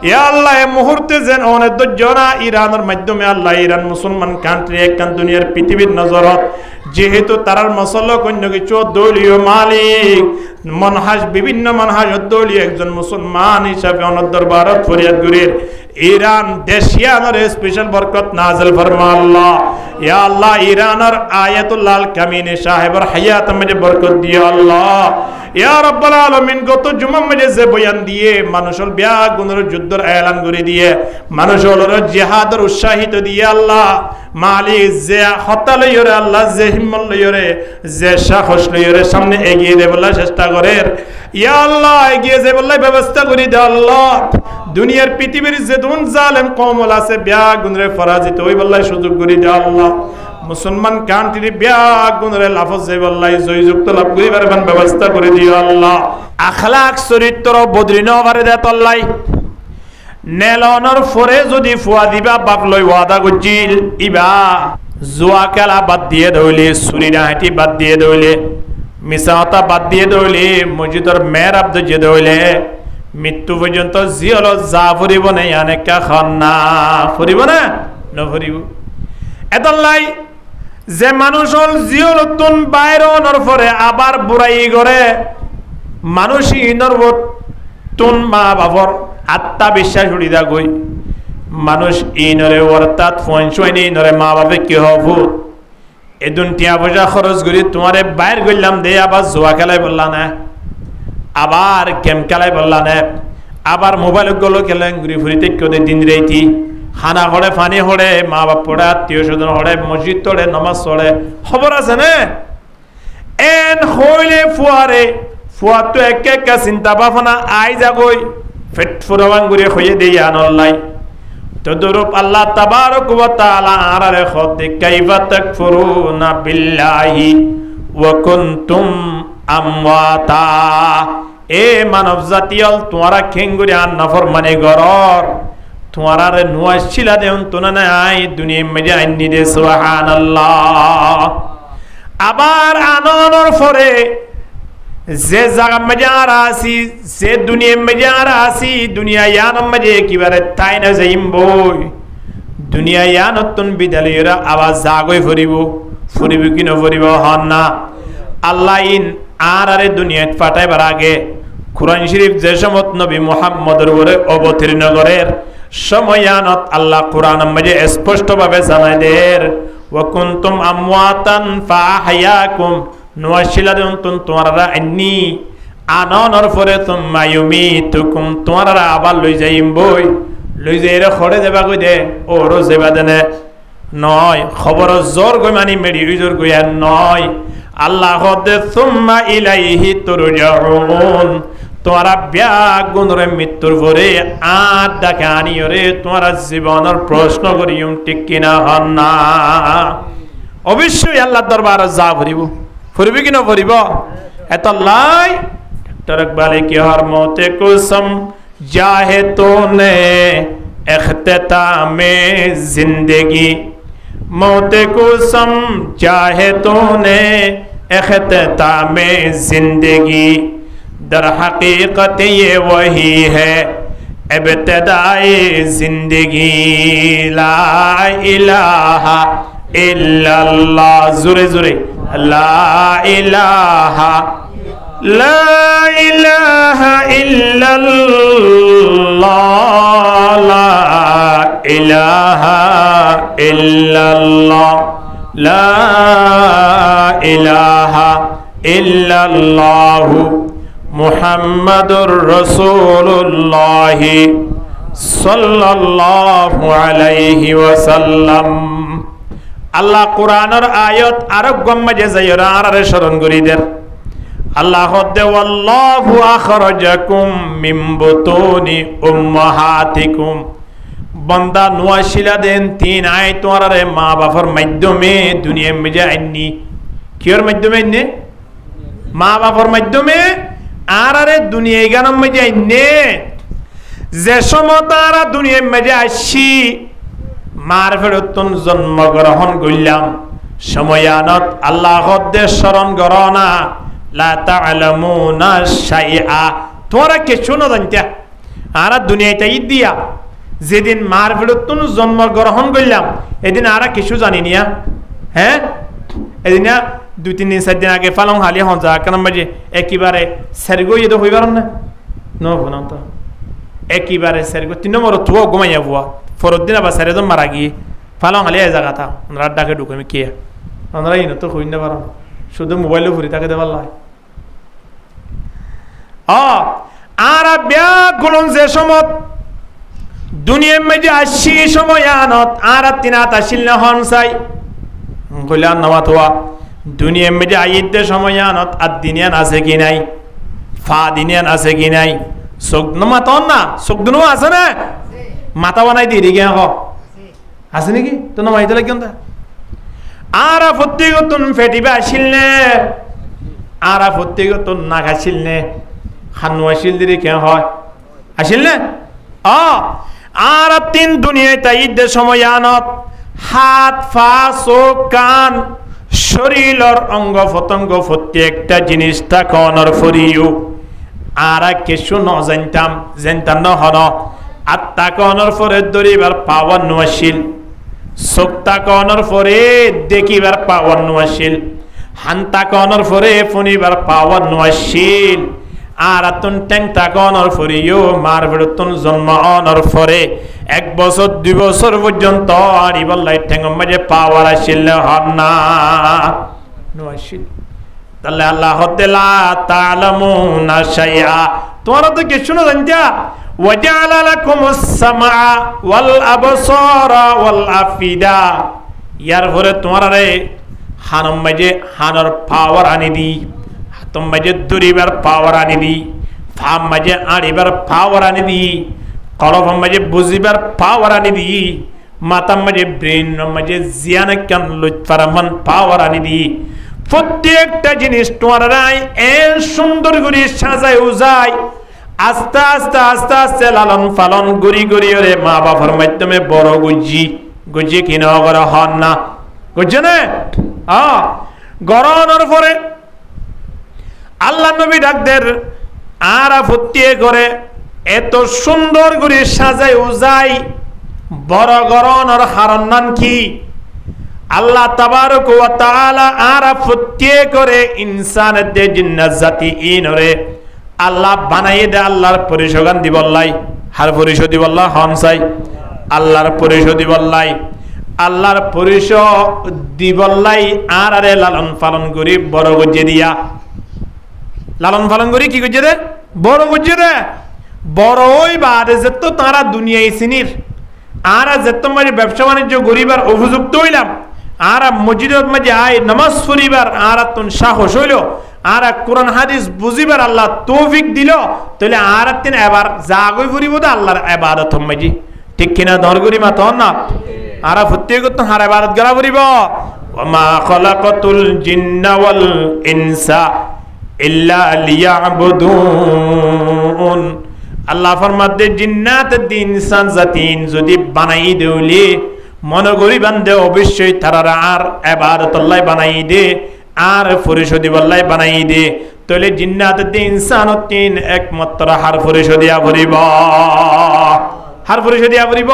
ইয়া আল্লাহ এই মুহূর্তে যেন অনেক ধৈর্যনা ইরানের মাধ্যমে আল্লাহ ইরান মুসলমান কান্ট্রি একখান দুনিয়ার পৃথিবীর নজরত যেহেতু তারার মসলক অন্য কিছু দলীয় মালিক মনহাজ বিভিন্ন মনহাজ দলীয় একজন মুসলমান হিসাবে অনর দরবারত ফরিয়াদ করির ইরান দেশিয়ানের স্পেশাল বরকত নাজিল ফরমা আল্লাহ ইয়া আল্লাহ ইরানের আয়াতুল্লাহ আল কামিনী সাহেবের হায়াত মধ্যে বরকত দিও আল্লাহ ইয়া রাব্বুল আলামিন গত জুমা মধ্যে যে বয়ান দিয়ে মানুষের ব্যাগুনের যুদ্ধের এলান করে দিয়ে মানুষের জিহাদের উৎসাহিত দিয়ে আল্লাহ মালিক যে হত্যা লইরে আল্লাহ যে হিম্মত লইরে যে সাহস লইরে সামনে এগিয়ে দেবার চেষ্টা করে ইয়া আল্লাহ এগিয়ে যাবার ব্যবস্থা করে দে আল্লাহ দুনিয়ার পৃথিবীর যে দুন জালেম কওমল আছে ব্যাগুনরে পরাজিত হইবার সুযোগ করে দে আল্লাহ মুসলমান কান্ট্রি ব্যাগুনরে লাফজ যাইবার জয়যুক্ত লাভ করিবার ব্যবস্থা করে দিও আল্লাহ আখলাক চরিত্র বদলিন পারে দে আল্লাহ নেলনের ফরে যদি ফুয়া দিবা বাপ লই ওয়াদা করছিল ইবা জুয়া খেলা বাদ দিয়ে দইলে চুরি ডাহাতি বাদ দিয়ে দইলে মিছাওতা বাদ দিয়ে দইলে মসজিদর মেয়ের আব্দ যে দইলে মৃত্যু পর্যন্ত জি হল যা ফুরিব না অনেকা খান না ফুরিব না নফুরিব এতলাই যে মানুষ হল জিও নতুন বাইরনের পরে আবার বুড়াই করে মানুষই নরবতুন মা বাবর আত্মা বিশ্বাস উড়িদা গই মানুষ ইনরে অর্থাৎ ফোনসইনি ইনরে মা বাপে কি হব এদুন টিয়া পয়সা খরচ করি তোমারে বাইর করলাম দে আবার জুয়া খেলাই বললা না আবার গেম খেলাই বললা না আবার মোবাইল গুলো খেলেন ঘুরি ফুরিতে কেউ দিন রেইতি খানা হড়ে ফানি হড়ে মা বাপ পড়ে আত্মীয় স্বজন হড়ে মসজিদ তোড়ে নমাজ পড়ে খবর আছে না এন হইলে ফুয়ারে ফুয়া তো একে একা চিন্তা ভাবনা আই যাগই ফেট ফুরবাং ঘুরে হয়ে দিয়ে আনল্লাই তদরূপ আল্লাহ তাবারক ওয়া তাআলা আরারে খদে কাইফা তাকফুরুনা বিল্লাহি ওয়া কুনতুম আমওয়াতা এ মানব জাতিয়ল তোমরা খেঙ্গুরি আর নাফরমানি গরর তোমরা রে নুয়াশিলা দেন তোনা নাই দুনিয়া মে আইনি দে সুবহানাল্লাহ আবার আননের পরে যে জায়গা মে আসি যে দুনিয়া মে আসি দুনিয়া ইয়ান মে কিবারে তাই না যাইম বই দুনিয়া ইয়ানতুন বিদালিরা আওয়াজ জাগই ফুরিব কি না ফুরিব হন না আল্লাহ ইন আরে দুনিয়াত পাঠাইবার আগে কুরআন শরীফ যে সমত নবী মুহাম্মদের উপরে অবতীর্ণ করের সময়নত আল্লাহ কুরআন মধ্যে স্পষ্ট ভাবে জানায় দের ওয়া কুনতুম আমওয়াতান ফাআহয়াকুম নুয়াশিলাদুন তোমরা আন্নি আননের পরে তুম্মা ইউমিতুকুম তোমরা আবার লই যাইম বই লই যাইরে খড়ে দেবা কই দে ওরো যাবা দেনে নয় খবর জোর গই মানি মেডি জোর গই আর নয় আল্লাহ হদে সুম্মা ইলাইহি তুরজাউন তোমরা ব্যাগুনরে মৃত্যুর পরে আর ডাকে আনিয়রে তোমরা জীবনের প্রশ্ন করিম ঠিক কিনা হন না অবশ্যই আল্লাহ দরবারে যা ফুরিব কি না ফুরিব এত লাই ডক্টর ইকবাল কি হর মতে কুসম জাহে তোনে ইখতিতামে জিंदगी मौत को सम चाहे तूने इख्तितामे जिंदगी दर हकीकत ये वही है इब्तिदाए जिंदगी ला इलाहा इल्लल्लाह जुरे जुरे ला इलाहा इल्लल्लाह ला इलाहा इल्लल्लाह ला इलाहा इल्लल्लाह मुहम्मदुर रसूलुल्लाह सल्लल्लाहु अलैहि वसल्लम আল্লাহ কুরআনের আয়াত আরব গম্মে যায়রা আরে স্মরণ করি দের আল্লাহ দে ওয়াল্লাহু আখরাজাকুম মিন বুতুনি উম্মাহাতিকুম বান্দা নুয়াশিলা দেন তিন আয়াত তোরারে মা বাবার মাধ্যমে দুনিয়া মে আইনি কির মাধ্যমে আইনে মা বাবার মাধ্যমে আরে দুনিয়া গানম মে আইনে যে সমতারা দুনিয়া মে আসি মার ফেরতন জন্মগ্রহণ করলাম সময়নত আল্লাহ দে স্মরণ করনা লা তা'লামুনা শাইআ তোরা কিছু না জানতা আরা দুনিয়াতে ঈদ দিয়া যেদিন মার ভিড়তুন জন্মগ্রহণ করলাম এদিন আরা কিছু জানি নিয়া হ্যাঁ এদিন 2-3 দিন 4 দিন আগে ফালং হালি হন যা কেন বাজে একেবারে সেরগো ইয়ে তো হইবার না নো ফোন তো একেবারে সেরগো 3 নম্বর তো ঘুমাইয়া বুয়া ফরদিন আবার সেরে দম মারা গিয়ে ফালং হালি এই জায়গাটা আমরা ডাকে ঢুকে আমি কে আমরা ইনো তো হই না পারো শুধু মোবাইলে ঘুরি তাকে দেবার লাই আর ব্যাগুলন যে সময় দুনিয়ার মধ্যে আসি সময় আনত আর তিনাত আসিল না হন চাই কইলা নমাতোয়া দুনিয়ার মধ্যে আইতে সময় আনত আর দিনিয়ান আছে কি নাই ফা দিনিয়ান আছে কি নাই চোখ নমাতন না চোখ দুনো আছে না মাথা বানাই দিয়ে দিকে আছে নাকি তো নমাইতে লাগিও তা আর প্রত্যেকতন ফেটিবা আসিল নে আর প্রত্যেকতন না খাইছিল নে খানু আসিল দিদি কে হয় আসিল নে আর 3 দুনিয়ায় তাই ঈদের সময় আনত হাত পা চোখ কান শরীরের অঙ্গ প্রত্যঙ্গ প্রত্যেকটা জিনিস তাকনের ফরিও আর কিছু ন জানতাম ন হন আত্মা কনের ফরে দরিবার পাওয়ার নোয়াশীল চোখ তাকনের ফরে দেখিবার পাওয়ার নোয়াশীল হান্তা কনের ফরে ফুনিবার পাওয়ার নোয়াশীল আর তুন ট্যাং তাকনের ফরিও মার বেড়তুন জন্ম অনর ফরে 1 বছর 2 বছর পর্যন্ত আর ইবাল্লাই ঠ্যাং মাঝে পাওয়ার আসিল হন না নোয়াশীল তাহলে আল্লাহ তাআলা তাআলামুনা শাইআ তোমরা তো কিছু না জানতা ওয়াজাআলা লাকুমুস সামআ ওয়াল আবসারা ওয়াল আফিদা ইয়ার পরে তোমরা রে হানম মাঝে হানর পাওয়ার আনি দি হাতম মাঝে দরিবার পাওয়ার আনি দি ফাম মাঝে আড়িবার পাওয়ার আনি দি কলব মাঝে বুঝিবার পাওয়ার আনি দি মাতাম মাঝে ব্রেন মাঝে জিয়ান কান লুৎফারমান পাওয়ার আনি দি প্রত্যেকটা জিনিস তোমরা এর সুন্দর করে সাজায় উজায় আস্তে আস্তে আস্তে আস্তে লালন পালন গড়ি গড়ি ওরে মা বাবার মাধ্যমে বড় গুজি কিনা করা হন না বুঝছে না গরনের পরে আল্লাহ নবী ডাকদের আর ফুটিয়ে করে এত সুন্দর করে সাজায় উজায় বড় গরনের হারণ নাম কি আল্লাহ তাবারক ওয়া তাআলা আর ফুটিয়ে করে ইনসানের দে জিন্নাত জাতি ইনরে আল্লাহ বানাইয়ে দে আল্লাহর পরিশোগান দিবল্লাই হার পরিশোধ দিবল্লা হনসাই আল্লাহর পরিশোধ দিবল্লাই আল্লাহর পরিশোধ দিবল্লাই আর আরে লালন পালন করি বড় গজ্জে দিয়া লালন পালন করি কি গজ্জে দে বড় গজ্জে দে বড় ওই বাদে যে তো তারা দুনিয়ায় সিনির আর যেত মাঝে ব্যবসা বাণিজ্য গরিবার অভিযুক্ত হইলাম আর মসজিদের মাঝে আয় নামাজ পড়িবার আর তুন সাহস হইল আর কোরআন হাদিস বুঝিবার আল্লাহ তৌফিক দিল তাহলে আর তিন এবার জাগই ফুরিব তো আল্লাহর ইবাদত মাঝি ঠিক কিনা ধর করি মা তখন না আর প্রত্যেকত হার ইবাদত করা ফুরিব ওমা খলাকাতুল জিন্না ওয়াল ইনসা ইল্লা লিয়াবুদুন আল্লাহ ফরমাতে জিন্নাত দিন ইনসান জাতিন যদি বানাই দেউলি মন করি বান্দে অবশ্যই তারা আর ইবাদতুল্লাহ বানাই দে আর পরিশোধি বল্লাই বানাই দে তাহলে জিন্নাত দিন ইনসান তিন একমাত্র হার পরিশোধিয়া ভরিব হার পরিশোধিয়া ভরিব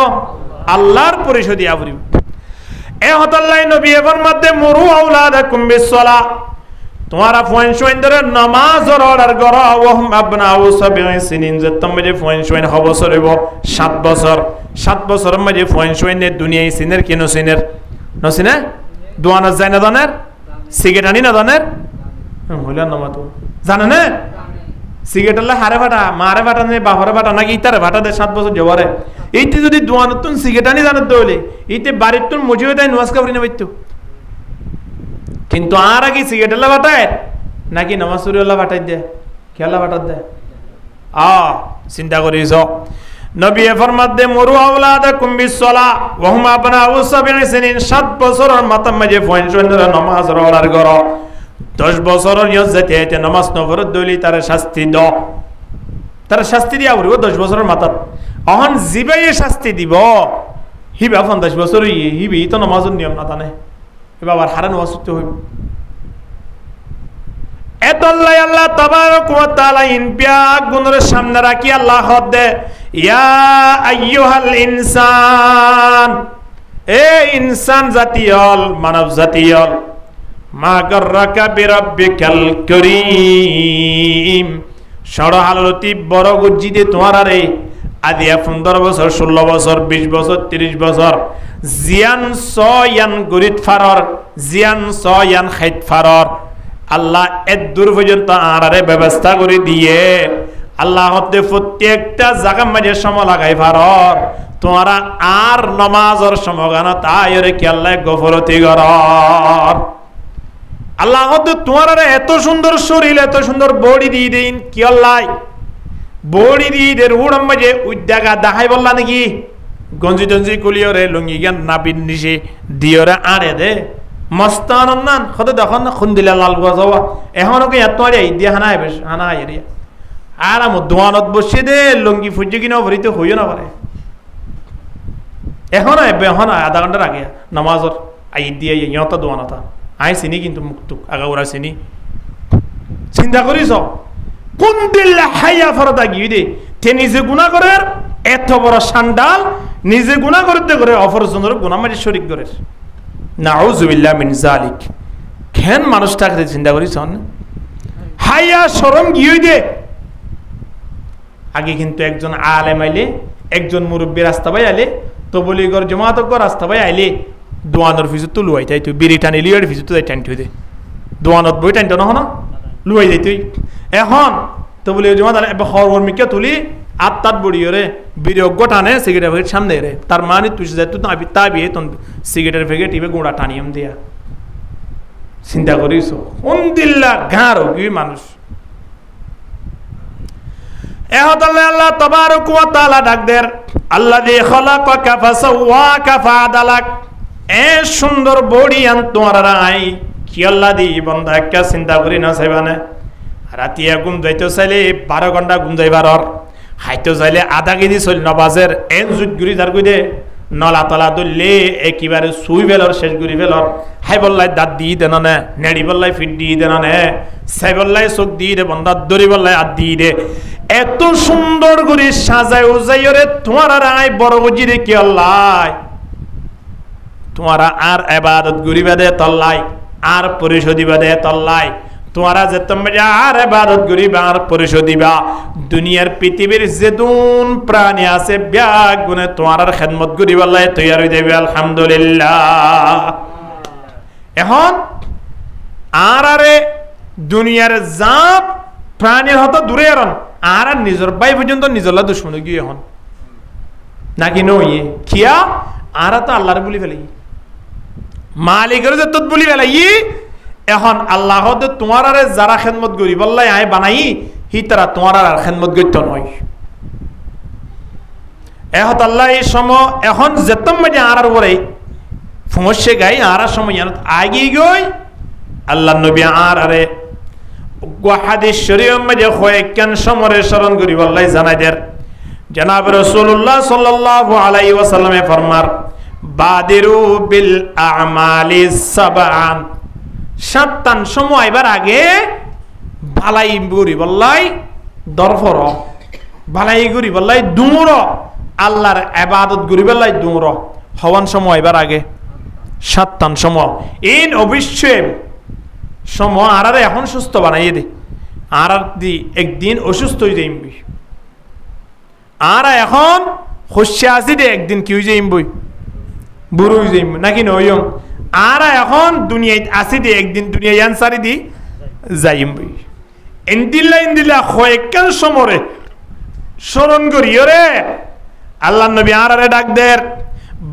আল্লাহর পরিশোধিয়া ভরিব এ হতাল্লাই নবী এর মধ্যে মুরু আওলাদাকুম বিসসালাহ তোমারা ফয়ন ধরে নামাজের অর্ডার করো ওহম আবনাউ সাবঈ সিনিন যে তোমাদের ফয়ন হবছর হইব 7 বছর 7 বছরের মধ্যে ফয়ন দুনিয়ায় সিনের কি নসিনের নসিনে দোয়ানা যায় না দানের সিগারেট আনি না দানের হইলা নামাজ জানে না সিগারেট আল্লাহ হারে ফাটা মারে ফাটা নে বাহরে ফাটা নাকি ইতারে ফাটা দে 7 বছর জবারে এইতে যদি দোয়ানতুন সিগারেট আনি জানত দলে এইতে বাড়ির তুন মজিবে তাই নামাজ কাবরি না বাইতো কিন্তু আর আগে সিগারেট আল্লাহ ফাটায় নাকি নামাজ সুরি আল্লাহ ফাটাই দে কি আল্লাহ ফাটাত দে চিন্তা করিস নবী ফরমাত দে মুরু আওলাদাকুম বিসসালাহ ওয়া হুম আবনাউ সাবঈ সিনিন 7 বছরের মাথা মাঝে ফয়ন ধরে নামাজ অর্ডার করো 10 বছরের ইজ্জতে নামাজ নফরত দলি তার শাস্তি দ তার শাস্তি দিয়া বলবো 10 বছরের মাথা অহন জিবাই শাস্তি দিব হিবা 50 বছর হিবি তো নামাজের নিয়ম না জানে এবার হারান ওয়াসিত হইব এতল্লাই আল্লাহ তাবারক ওয়া তাআলা ইনপিয়া গুণের সামনে রাখি আল্লাহ হদ দে ইয়া আইয়ুহাল ইনসান, এ ইনসান জাতিয়ল, মানব জাতিয়ল, মা গাররাকা বিরাব্বিকাল করিম, সরহালতি বড় গজ্জিতে তোমার আরে আদিয়া 15 বছর 16 বছর 20 বছর 30 বছর জিয়ান সয়ান গরিত ফারর, জিয়ান সয়ান খাইত ফারর, আল্লাহ এত দূর পর্যন্ত আরে ব্যবস্থা করে দিয়ে আল্লাহ হতে প্রত্যেকটা জায়গা মাঝে সময় লাগাই ফারর, তোমারা আর নমাজের সমগান তাই রে কি আল্লাহ গফরতি গরর। আল্লাহ হতে তোমার এত সুন্দর শরীর, এত সুন্দর বডি দিয়ে দিন কি আল্লাহ বডি দিয়ে দে উড়ম মাঝে উদ্যাগা দেখাই বললা নাকি গঞ্জি টঞ্জি কুলিয়রে লুঙ্গি জ্ঞান নাপিন নিশে দিয়রে আড়ে দে মস্তান নান হতে দেখুন না খুন দিলে লাল গোয়া যাওয়া এখনো কি এত আরে দিয়ে হানা বেশ হানা এরিয়া আর আমার দোয়ানত বসে দে লুঙ্গি ফুজে কিনা ভরিতে হইও না পারে এখন আধা ঘন্টার আগে নামাজর আই দিয়ে ইয়ত দোয়ানতা আই চিনি কিন্তু মুক্ত আগাউরা চিনি চিন্তা করিস কোন দিল হাইয়া ফরদা গিয়ে দে তে নিজে গুণা করে এত বড় সান্ডাল নিজে গুণা করতে করে অপরজনের গুণা মাঝে শরিক করে নাউযুবিল্লাহ মিন যালিক। কেন মানুষটাকে চিন্তা করিস হাইয়া শরম গিয়ে দে। আগে কিন্তু একজন আলেম আইলে, একজন মুরব্বী রাস্তা ভাই আইলে, তো বলি গর জমাত রাস্তা ভাই আইলে দোয়ানোর ফিজু তো লুয়াই তাই তুই বিড়ি টানি লিয়ার ফিজু তো টানি থই দে দোয়ানত বই টানতো না হন লুয়াই যাই তুই এখন তো বলি জমা এবার খবর মিকে তুলি আত্মাত বড়ি রে বিড়ি টানে সিগারেট ফেগেট সামনে রে তার মানে তুই যাই তুই তা বিয়ে তোর সিগারেটের ফেগেট ইবে গোড়া টানিয়াম দিয়া চিন্তা করিস কোন দিল্লা গাঁর কি মানুষ আল্লাহ তাবারক ওয়া তাআলা ডাক দের আল্লাযী খালাকাকা ফাসাওয়াকা ফাআদালাক, এ সুন্দর বডি আন তোমার রাই কি আল্লাহ দি বান্দা একটা চিন্তা করি না চাইবানে রাতিয়া ঘুম যাইতে চাইলে 12 ঘন্টা ঘুম যাইবার খাইতে চাইলে আধা কেজি চল নবাজের এন জুত গুড়ি যার কই দে নলা তলা দললে একেবারে সুই বেলর শেষ গুড়ি বেলর হাই বললাই দাঁত দিয়ে দেন না নেড়ি বললাই ফিট দিয়ে দেন না সাই বললাই চোখ দিয়ে দে বন্দার দড়ি বললাই হাত দিয়ে দে এত সুন্দর করে সাজায় উজাই রে তোমার আই বড় বুঝি রে কি আল্লাহ তোমারা আর ইবাদত করিবা দে তল্লাই আর পরিশোধিবা দে তল্লাই তোমারা যে তোমরা আর ইবাদত করিবা আর পরিশোধিবা দুনিয়ার পৃথিবীর যেদুন প্রাণী আছে ব্যাগ গুণে তোমার খেদমত করিবা আল্লাহ তৈয়ার হয়ে যাবে আলহামদুলিল্লাহ। এখন আর আরে দুনিয়ার জাপ প্রাণীর হতো দূরে এরন আর নিজের ভাই পর্যন্ত নিজলা দুশ্মন গিয়ে এখন নাকি নই খিয়া আর তো আল্লাহর বলি ফেলে মালিকের যে তোর বলি ফেলে এখন আল্লাহ তোমার আরে যারা খেদমত করি বললাই আয় বানাই হি তারা তোমার আর খেদমত করতে নয় এখন আল্লাহ এই সময় এখন যেতম মাঝে আর বলে সমস্যা গাই আর সময় আগে গই আল্লাহ নবী আর আরে হাদিস শরীফের মধ্যে কয়েকখান সমরে স্মরণ করি বললাই জানাই দের জনাব রাসূলুল্লাহ সাল্লাল্লাহু আলাইহি ওয়াসাল্লামে ফরমার বাদিরু বিল আমালি সাবান, 7টান সময় এবার আগে বালাই গুরি বললাই দরফর বালাই গুরি বললাই দূর আল্লাহর ইবাদত গুরি বললাই দূর হওয়ান সময় এবার আগে 7টান সময় ইন অবশ্যই সময় আর এখন সুস্থ বানাইয়ে দে আর দি একদিন অসুস্থ হয়ে যাইম বই আর এখন হস্যে আসি দে একদিন কি হয়ে যাইম বই বুড়ো হয়ে যাইম নাকি নয় আর এখন দুনিয়ায় আসি দে একদিন দুনিয়ায় আনসারি দি যাইম বই ইন্দিল্লা কয়েকখান সমরে স্মরণ করি রে আল্লাহ নবী আর ডাক দের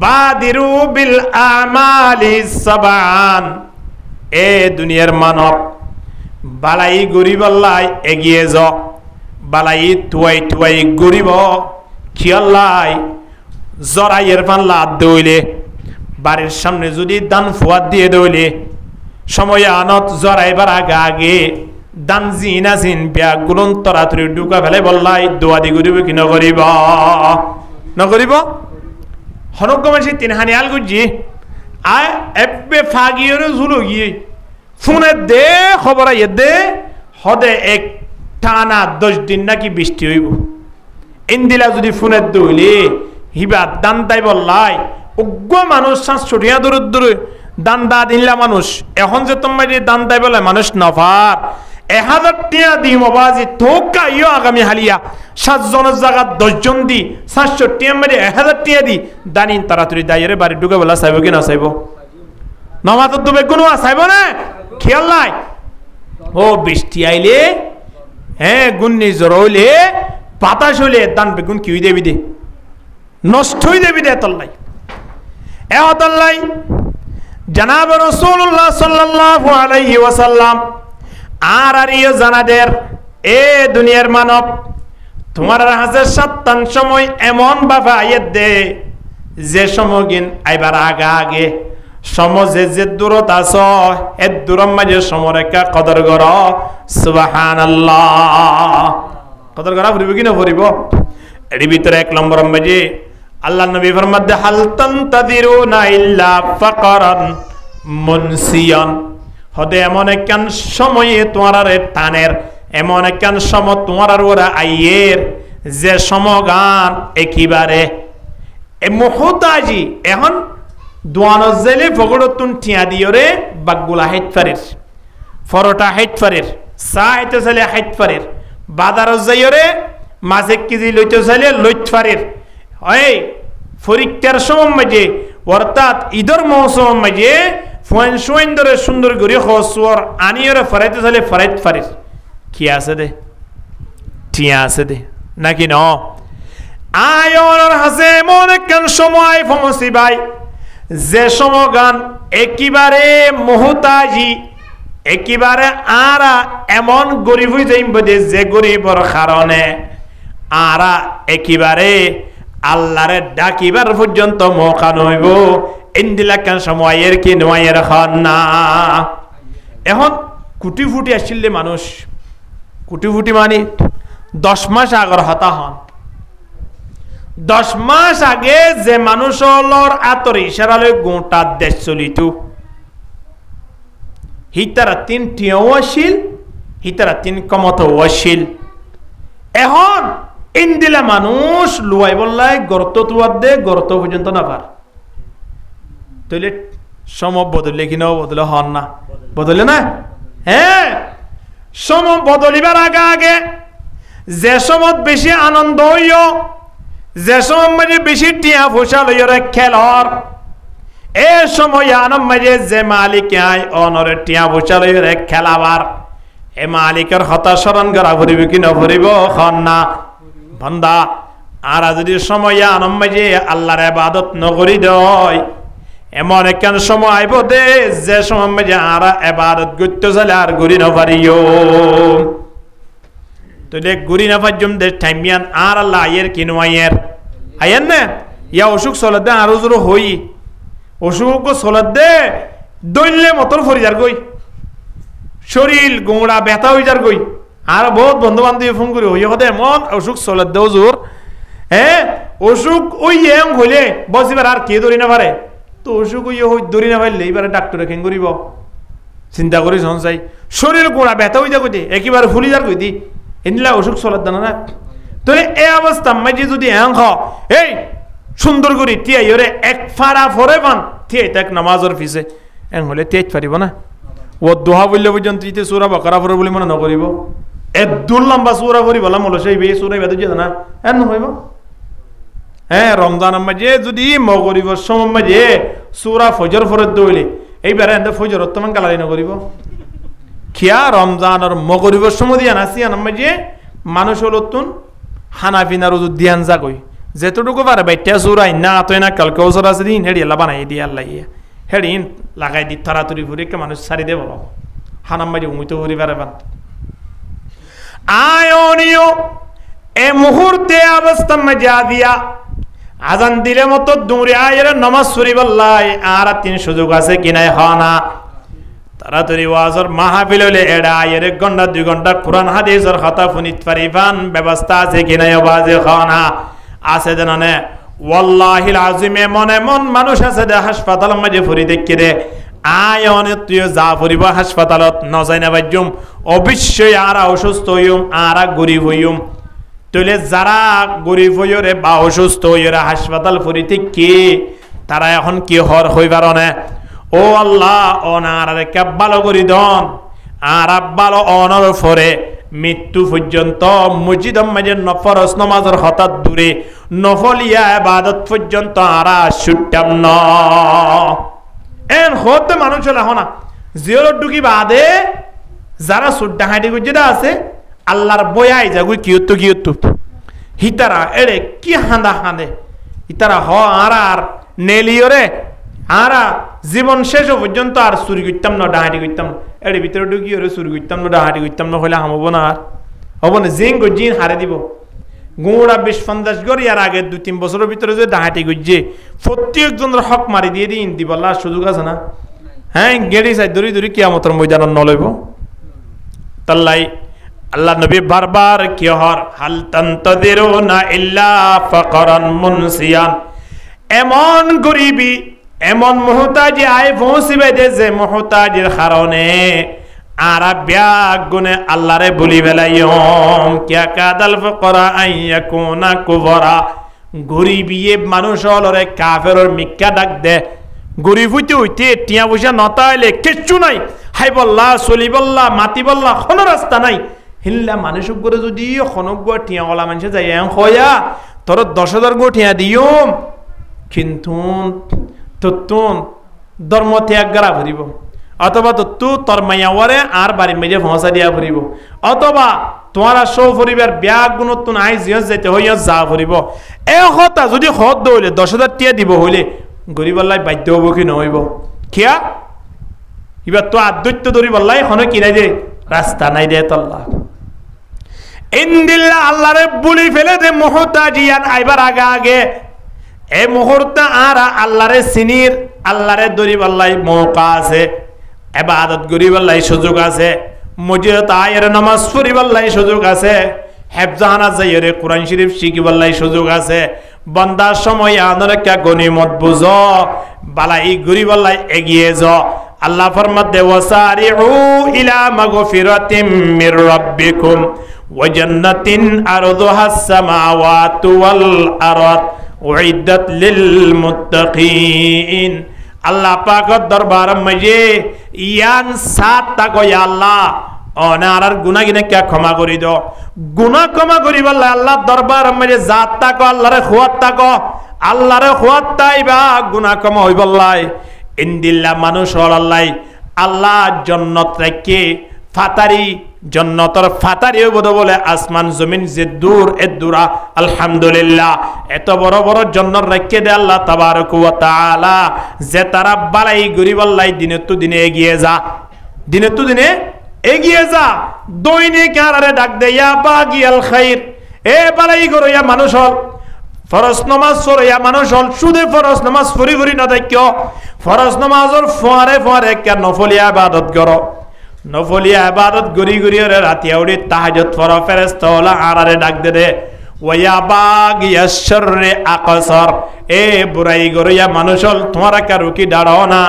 বাদিরু বিল আমালি সাবান, এ দুনিয়ার মানব বালাই গরিব আল্লাহ এগিয়ে যাও বালাই তুয়াই তুয়াই গরিব খিয়াল্লাই জরাইয়ের পাল্লা দইলে বাড়ির সামনে যদি দান ফুয়াদ দিয়ে দইলে সময় আনত জরাইবার আগে আগে দান জিনা জিন ব্যাগ গুলন তরাতরি ঢুকা ফেলে বললাই দোয়া দি গরিব কি নকরিব নকরিব হনক মাসি 3 হানি আল গুজি আয় এবে ফাগিয়র ঝুলো গিয়ে ফোনে দে খবর আইয়ে দে হদে এক টানা 10 দিন নাকি বৃষ্টি হইব ইন্দিলা যদি ফোনের দইলে হিবা দান তাই বললাই উগ্র মানুষ 700 টাকা দূরে দান দা দিলা মানুষ এখন যে তোমার দান তাই বলে মানুষ নফার 1000 টাকা দি মবাজি তোকা ইও আগামী হালিয়া 7 জনের জায়গা 10 জন দি 700 টাকা মেরে 1000 টাকা দি দানিন তাড়াতাড়ি দাইরে বাড়ি ঢুকে বলা চাইব কি না চাইব নামাজ তো বেগুন চাইব না খেয়াল নাই ও বৃষ্টি আইলে হ্যাঁ গুন্নি জ্বর হইলে বাতাস হইলে দান বেগুন কি দেবি দে নষ্ট হয়ে দেবি দে তল্লাই এ তল্লাই জনাব রাসূলুল্লাহ সাল্লাল্লাহু আলাইহি ওয়াসাল্লাম আর ইয়ে জানাদের এ দুনিয়ার মানব তোমার হাজার 7 সময় এমন বাবা আয়াত দে যে সমগিন আইবার আগে সমাজে যে দূরত আছ এ দূরম মাঝে সমরেখা কদর কর সুবহানাল্লাহ কদর করা ফুরিব কি না ফুরিব এর ভিতরে 1 নম্বর মাঝে আল্লাহ নবী ফরমাতে হাল তানতাদিরুনা ইল্লা ফাকরান মুনসিয়ান হদে এমন একখান সময়ে তোমার টানের এমন একখান সময় তোমার ওরা আইয়ের যে সমগান একেবারে এ মুহতাজি এখন দোয়ানো জেলে ফগড়তুন টিয়া দিয়রে বাগগুলা হাইতফারের ফরোটা হাইতফারের চা হাইতে চলে হাইতফারের বাজার যাইয়রে মাঝে কেজি লইতে চলে লইতফারের এই পরীক্ষার সময় মাঝে অর্থাৎ ঈদের মৌসুম মাঝে ফোন সোয়েন ধরে সুন্দর করে হসুয়ার আনিয়রে ফরাইতে চলে ফরাইত ফারিস কি আছে দে টিয়া আছে দে নাকি ন আয়নের হাসে মনে কেন সময় ফমসি ভাই যে সমগান একেবারে মুহতাজি একেবারে আরা এমন গরিব হয়ে যাইম বদে যে গরিবর কারণে আরা একেবারে আল্লাহরে ডাকিবার পর্যন্ত মৌকা নইব ইন্দিলাকান সময়ের কি নয়ের হন না এখন কুটি ফুটি আসলে মানুষ কুটি ফুটি মানে 10 মাস আগর হতা হন 10 মাস আগে যে মানুষ হলর আতর ইশারালে গোটা দেশ চলিত হিতারা 3 টিয়াও আসিল হিতারা 3 কমত আসিল এখন ইন্দিলা মানুষ লুয়াই বললাই গর্ত তুয়ার দে গর্ত পর্যন্ত না পার তাহলে সম বদলে কি না বদলে হন না বদলে না হ্যাঁ সম বদলিবার আগে যে সময় বেশি আনন্দ হইও যে সময় মাঝে বেশি টিয়া ফসা লইরে খেলর এ সময় আনন্দ মাঝে যে মালিক আয় অনরে টিয়া ফসা লইরে খেলাবার এ মালিকের হতাশরণ করা ভরিব কি না ভরিব হন না বান্দা আর যদি সময় আনন্দ মাঝে আল্লাহর ইবাদত নকরি দয় এমন একখান সময় আইব দে যে সময় মাঝে আর ইবাদত করতে চলে আর ঘুরি না পারিও তো দেখ ঘুরি না পারজম দে টাইমিয়ান আর আল্লাহ আয়ের কিনো আয়ের না ইয়া অসুখ চলে দে আরো জোর হই অসুখ চলে দে দৈলে মতর ফরি যার গই শরীর গোড়া ব্যথা হয়ে যার গই আর বহুত বন্ধু বান্ধব ফোন করি হই হদে এমন অসুখ চলে দেও জোর হ্যাঁ অসুখ ওই এম হইলে বসিবার আর কে ধরি না পারে তো অসুখ ওই ধরি না পারলে এইবারে ডাক্তারে কেন করিব চিন্তা করি সঞ্চাই শরীর গোড়া ব্যথা হয়ে যাক একেবারে ফুলি যার কই দি এনিলা অসুখ চলার দানা না তাহলে এই অবস্থা মাঝে যদি এং এই সুন্দর করি তিয়াই ওরে এক ফাড়া ফরে পান তিয়াই তাক নামাজের ফিসে এং হলে তিয়াইত পারিব না ও দোহা বললে পর্যন্ত ইতে সুরা বকরা ফরে বলে মনে নকরিব এ দূর লম্বা সুরা ফরি বলা মলো সেই বে সুরাই বেদ যে না এন হইব হ্যাঁ রমজান মাঝে যদি মগরিব সময় মাঝে সুরা ফজর ফরত দইলে এইবারে এন্ড ফজর তোমান কালারি নকরিব খিয়া রমজানের মগরিবর সময় দিয়া নাসি আনাম মাঝে মানুষ হলতুন হানাফিনা রোজু দিয়ান যা কই যেতটুকু পারে বাইটা সুরাই না আতই না কালকে ওসর আছে দিন হেডি আল্লাহ বানাই দিয়ে আল্লাহ হেডি লাগাই দি তাড়াতাড়ি ফুরি কে মানুষ সারি দে বলো হানাম মাঝে উমিত ফুরি পারে বান আয়নিও এ মুহূর্তে অবস্থা মাঝে দিয়া আজান দিলে মতো দৌড়ে আয়ের নামাজ সুরি বললাই আর 3 সুযোগ আছে কিনাই হনা তাড়াতাড়ি ওয়াজর মাহফিল হলে এডা আয়ের 1 ঘন্টা 2 ঘন্টা কোরআন হাদিসের খাতা ফুনিত পারিবান ব্যবস্থা আছে কিনাই বাজে হনা আছে জানানে ওয়াল্লাহিল আযিম মন মানুষ আছে দে হাসপাতাল মাঝে ফুরি দেখি রে আয়নে তুই যা ফুরিব হাসপাতালত নজাই না বাজুম অবশ্যই আর অসুস্থ হইম আর গরিব হইম তাহলে যারা গরিব হইরে বা অসুস্থ হইরে হাসপাতাল ফুরিতে কে তারা এখন কি হইবার না ও আল্লাহ অনার ভালো করি দন আর ভালো অনর ফরে মৃত্যু পর্যন্ত মসজিদ মাঝের ফরজ নামাজের হঠাৎ দূরে নফলিয়া ইবাদত পর্যন্ত আরা ছুটতাম না এন হতে মানুষ হলে হনা জিওর ঢুকি বাদে যারা সুড্ডা হাঁটি গুজেদা আছে আল্লাহর বয়াই যাগুই কিয়ত্তু হিতারা এরে কি হাঁদা হাঁদে হিতারা আর নেলিওরে আরা জীবন শেষ পর্যন্ত আর চুরি করতাম না ডাহাটি করতাম না এর ভিতরে ঢুকি ওরে চুরি করতাম না ডাহাটি করতাম না হলে হামব না আর হব না জিন হারে দিব গুঁড়া 20-50 গড় ইয়ার আগে 2-3 বছরের ভিতরে যে ডাহাটি গুজে প্রত্যেকজনের হক মারি দিয়ে দিন দিবল্লাহ সুযোগ আছে না হ্যাঁ গেড়ি চাই দূরি কিয়ামতের ময়দান নলইব তাল্লাই আল্লাহ নবী বারবার কি হর হাল তানতাদিরুনা ইল্লা ফাকরান মুনসিয়ান এমন গরিবি এমন মুহতাজি আয় পৌঁছিবে যে মুহতাজির কারণে আরা ব্যাগ গুনে আল্লাহরে ভুলি বেলাইম কিয়া কাদাল ফাকরা আইয়াকুনা কুবরা গরিবিয়ে মানুষ হলরে কাফেরর মিক্কা ডাক দে গরিব হইতে টিয়া পয়সা নতাইলে কিচ্ছু নাই হাই বল্লা চলি বল্লা মাতি বল্লা কোনো রাস্তা নাই হিল্লা মানুষ করে যদি খনক গো টিয়া ওলা মানুষে যাই হয়া তোর 10,000 গো টিয়া দিয়ম কিন্তু তুন ধর্ম ত্যাগ করা ভরিব অথবা তু তোর মাইয়াওয়ারে আর বাড়ি মেজে পৌঁছা দিয়া ভরিব অথবা তোমার সৌ পরিবার ব্যাগ গুণত্ব নাই জিয়স যাইতে হইয়া যা ভরিব এ কথা যদি হদ দৌলে 10,000 টিয়া দিব হইলে গরিব আল্লাহ বাধ্য হব কি নহইব কিয়া এবার তো আদ্বৈত্য ধরি বললাই হন কিনাই দে রাস্তা নাই দে তল্লা ইন্দিল্লা আল্লাহরে বুলি ফেলে দে মুহতাজিয়ান আইবার আগে এই মুহূর্তে আর আল্লাহরে সিনির আল্লাহরে দরিব আল্লাহ মৌকা আছে ইবাদত করিব আল্লাহ সুযোগ আছে মসজিদে আয়ের নামাজ পড়িব আল্লাহ সুযোগ আছে হেফজাহানা যাইরে কোরআন শরীফ শিখিব আল্লাহ সুযোগ আছে বন্দার সময় আনর কা গনিমত বুঝো বালাই গরিব আল্লাহ এগিয়ে যাও আল্লাহ ফরমাতে ওয়াসারিউ ইলা মাগফিরাতিম মির রাব্বিকুম ওয়া জান্নাতিন আরদুহাস সামাওয়াতু ওয়াল আরদ উইদ্দাত লিল মুত্তাকিন আল্লাহ পাকের দরবার মাঝে ইয়ান 7টা কয় আল্লাহ অনার গুনাহ গিনে কে ক্ষমা করি দাও গুনাহ ক্ষমা করি বললে আল্লাহ দরবার মাঝে জাতটা কো আল্লাহরে খুয়াতটা কো আল্লাহরে খুয়াতটাইবা গুনাহ ক্ষমা হইবল্লাই ইনদিল্লা মানুষ আল্লাহ আল্লাহ জান্নাত রাখে ফাতারি জন্নতর ফাতারি বড় বলে আসমান জমিন যে দূর এ দূরা আলহামদুলিল্লাহ এত বড় বড় জন্নত রেখে দে আল্লাহ তাবারক ওয়া তাআলা যে তারা বালাই গরিব আল্লাহ দিনে তো দিনে এগিয়ে যা দিনে তো দিনে এগিয়ে যা দৈনিক আরে ডাক দে ইয়া বাগিয়াল খাইর এ বালাই গরো ইয়া মানুষ হল ফরজ নামাজ পড়ে ইয়া মানুষ হল শুধু ফরজ নামাজ পড়ি না দেখিও ফরজ নামাজের ফরে কেন নফলিয়া ইবাদত করো নফলিয়া ইবাদত গরি রে রাতিয়া উড়ি তাহাজ্জুদ পড়ো ফেরেশতা হলা আরারে ডাক দে ওয়া বাগিয়াশ শাররি আকসার এ বুরাই গরিয়া মানুষ হল তোমরা কারো কি দাঁড়াও না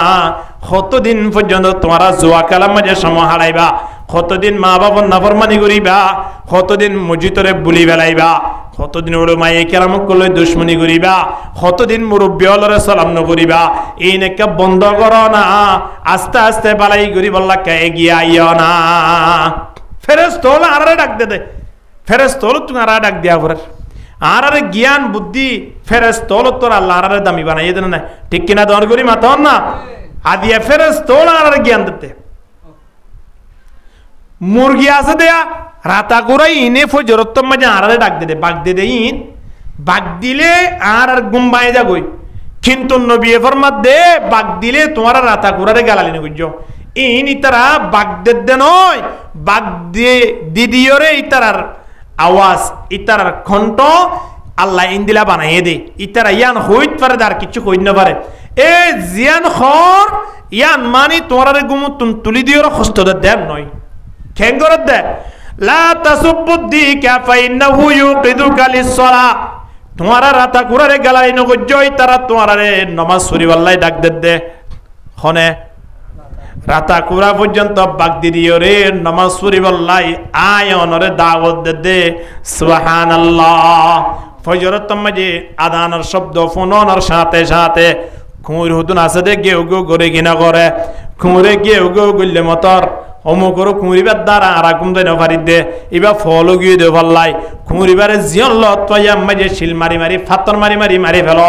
কতদিন পর্যন্ত তোমরা জুয়া খেলার মাঝে সময় হারাইবা কতদিন মা বাবার নাফরমানি করিবা কতদিন মসজিদরে বুলি বেলাইবা কতদিন উলামায়ে কেরাম কলে দুশমনি করিবা কতদিন মুরব্বি হলরে সালাম নকরিবা এই নেকা বন্ধ করো না আস্তে আস্তে বালাই করি বল্লা কে এগিয়ে আইও না ফেরেশতা হল আরারে ডাক দে ফেরেশতা হল তুমি আরারে ডাক দিয়া পরে আরারে জ্ঞান বুদ্ধি ফেরেশতা হল তোর আল্লাহ আরারে দামি বানাইয়ে দেন না ঠিক কিনা দর করি মাথা না আদিয়া ফেরেশতা হল আরারে জ্ঞান দিতে মুরগি আছে দেয়া রাতা করাই ইনে ফজরত মাঝে আরারে ডাক দে বাগ দে ইন বাগ দিলে আর গুম্বাই যাগই কিন্তু নবী ফরমাত দে বাগ দিলে তোমার রাতা করারে গালালি না বুঝছো ইন ইতারা বাগ দে নয় বাগ দিয়ে দিদিওরে ইতারার আওয়াজ ইতারার কণ্ঠ আল্লাহ ইন্দিলা বানাইয়ে দে ইতারা ইয়ান হইত পারে আর কিছু কই না পারে এ জিয়ান খর ইয়ান মানে তোমার গুমুতুন তুলি দিওর হস্তদ দেন নয় খেঙ্গরত দে লা তাসুবুদ্দিকা ফাইন্নাহু ইউকিদুকা লিসসালাহ তোমারা রাতা কুরারে গালাই নগজই তারা তোমারে নামাজ পড়িবাল্লাই ডাক দে খনে রাতা কুরা পর্যন্ত বাগ দিদিও রে নামাজ পড়ি বললাই আয়নরে দাওয়াত দে সুবহানাল্লাহ ফজরত মাঝে আদানের শব্দ ফোনর সাথে সাথে খুঁড় হুতুন আছে দে গেউ গেউ করে কিনা করে খুঁড়ে গেউ গেউ করলে মতর অমুকর খুঁড়িবার দ্বারা আর আগুন দেন ফারি দে এবার ফল গিয়ে দে ফল্লাই খুঁড়িবারে জিয়ন লয়া মাঝে শিল মারি মারি ফাতর মারি মারি মারি ফেল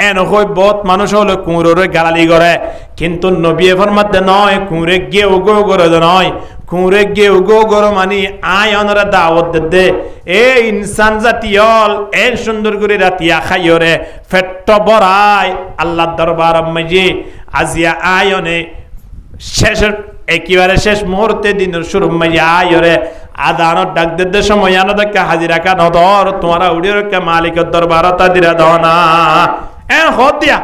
এন হই বহুত মানুষ হলো কুঁড়োরে গালালি করে কিন্তু নবী ফরমাতে নয় কুঁড়ে গেউ গেউ করে নয় কুঁড়ে গেউ গেউ করে মানে আয়নরে দাওয়াত দে এ ইনসান জাতিয়ল এ সুন্দর করে রাতিয়া খাইরে ফেট্ট বড়াই আল্লাহর দরবার মাঝে আজিয়া আয়নে শেষের একেবারে শেষ মুহূর্তে দিনের শুরু মাঝে আয়রে আদানত ডাক দে সময় আনো দেখা হাজিরা কান ধর তোমারা উড়িয়ে রেখে মালিকের দরবার তাদিরা দনা এ হতিয়া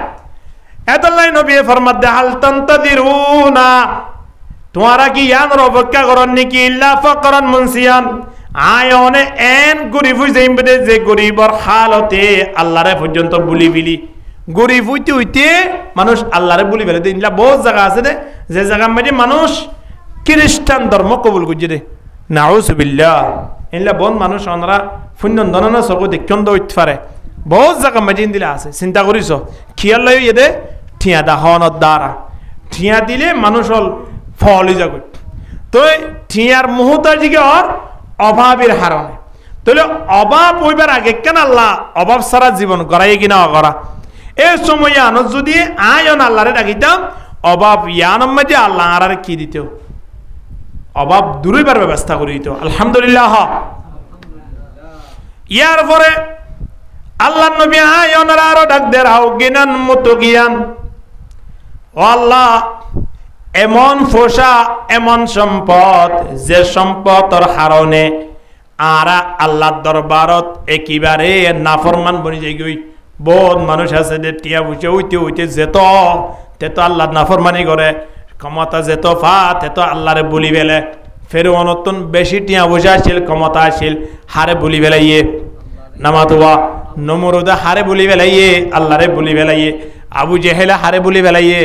এতলাই নবী ফরমাত দে হাল তান্তাদিরুনা তোমারা কি ইয়ানোর অপেক্ষা করেন নাকি ইল্লা ফাকরান মুনসিয়ান আয়নে এন গরিব হই যাইবে যে গরিবর হালতে আল্লাহরে পর্যন্ত বুলি বিলি গরিব হইতে হইতে মানুষ আল্লাহরে বুলি বেলে দিনলা বহুত জায়গা আছে দে যে জায়গা মধ্যে মানুষ খ্রিস্টান ধর্ম কবুল করছে দে নাউজুবিল্লাহ ইল্লা বহুত মানুষ ওনারা ফুন্নন দননা সগো দেখন দইতে পারে বহুত জায়গা মধ্যে দিলা আছে চিন্তা করিস খেয়াল লাই এদে ঠিয়া দা হনর দ্বারা ঠিয়া দিলে মানুষ হল ফলই যাবে তো ঠিয়ার মুহূর্তের দিকে ওর অভাবের হারণে তাহলে অভাব হইবার আগে কেন আল্লাহ অভাব সারা জীবন করাই কিনা করা এই সময় আনো যদি আয়ন আল্লাহরে ডাকিতাম অভাব ইয়ানম মাঝে আল্লাহ আর কি দিত অভাব দূরইবার ব্যবস্থা করে দিত আলহামদুলিল্লাহ ইয়ার পরে আল্লাহ নবী আয়নের আরো ডাক দে রাও জ্ঞান মতো জ্ঞান ও আল্লাহ এমন ফোসা এমন সম্পদ যে সম্পদর হারণে আরা আল্লাহর দরবারত একেবারে নাফরমান বনি যাই গই বহুত মানুষ আছে যে টিয়া বুঝে হইতে হইতে যেত তেতো আল্লাহ নাফরমানি করে ক্ষমতা যেত ফা তেতো আল্লাহরে বলি বেলে ফের অনতন বেশি টিয়া বুঝে আসছিল ক্ষমতা আসছিল হারে বলি বেলাইয়ে নামাতুয়া নমরুদা হারে বলি বেলাইয়ে আল্লাহরে বলি বেলাইয়ে আবু জেহেলা হারে বলি বেলাইয়ে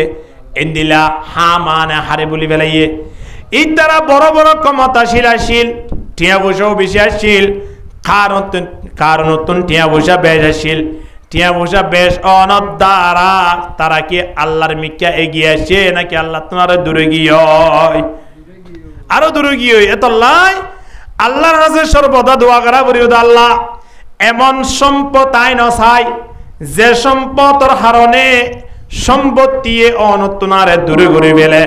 ইন্দিলা হামানে হারে বলি বেলাইয়ে এই তারা বড় বড় ক্ষমতাশীল আসিল টিয়া বসাও বেশি আসিল কারণ টিয়া বসা বেশ আসিল টিয়া বসা বেশ অনদ দ্বারা তারা কি আল্লাহর মিক্কা এগিয়ে আসে নাকি আল্লাহ তোমার দূরে গিয়ে আরো দূরে গিয়ে এত লাই আল্লাহর কাছে সর্বদা দোয়া করা বলি আল্লাহ এমন সম্পদ আই নসাই যে সম্পদর হারণে সম্পত্তি অনতনারে দূরে ঘুরে বেলে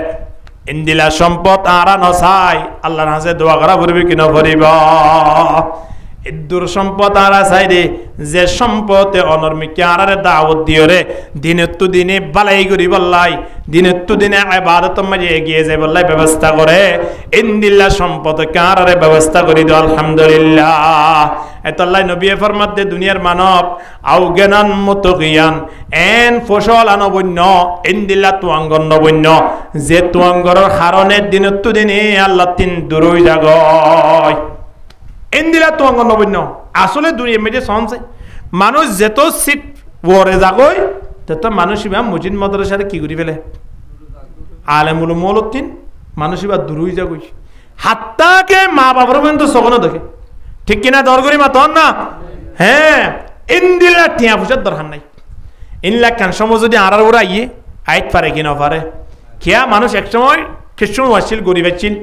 ইন্দিলা সম্পদ আরা নসাই আল্লাহর কাছে দোয়া করা পড়বে কিনা পড়িব ইদুর সম্পদ আরা চাইরে যে সম্পদে অনর্মিকে আরারে দাওয়াত দিও রে দিনের তো দিনে বালাই করি বললাই দিনের তো দিনে ইবাদতের মাঝে এগিয়ে যায় বললাই ব্যবস্থা করে ইন্দিল্লা সম্পদকে আরারে ব্যবস্থা করি দাও আলহামদুলিল্লাহ এতল্লাই নবী ফরমাতে দুনিয়ার মানব আও জ্ঞানান মুতকিয়ান এন ফসল আনবন্য ইন্দিল্লা তুয়াঙ্গন নবন্য যে তুয়াঙ্গরের কারণে দিনের তো দিনে আল্লাহ তিন দূরই জাগয় ইন্দিলা তুয়াঙ্গন নবন্য আসলে দুনিয়ার মধ্যে সহনছে মানুষ যেত সিট ওরে জাগয় তত মানুষ ইমাম মসজিদ মাদ্রাসারে কি করি ফেলে আলেমুল মৌলতিন মানুষ এবার দূরই জাগই হাত্তাকে মা বাবার পর্যন্ত সগন দেখে ঠিক কিনা দর করি মা তখন না হ্যাঁ ইন্দিলা টিয়া পয়সার দরকার নাই ইনলা কান সময় যদি আর ওরা ইয়ে আইত পারে কি না পারে খেয়া মানুষ একসময় খ্রিস্টান আসছিল গরিব আসছিল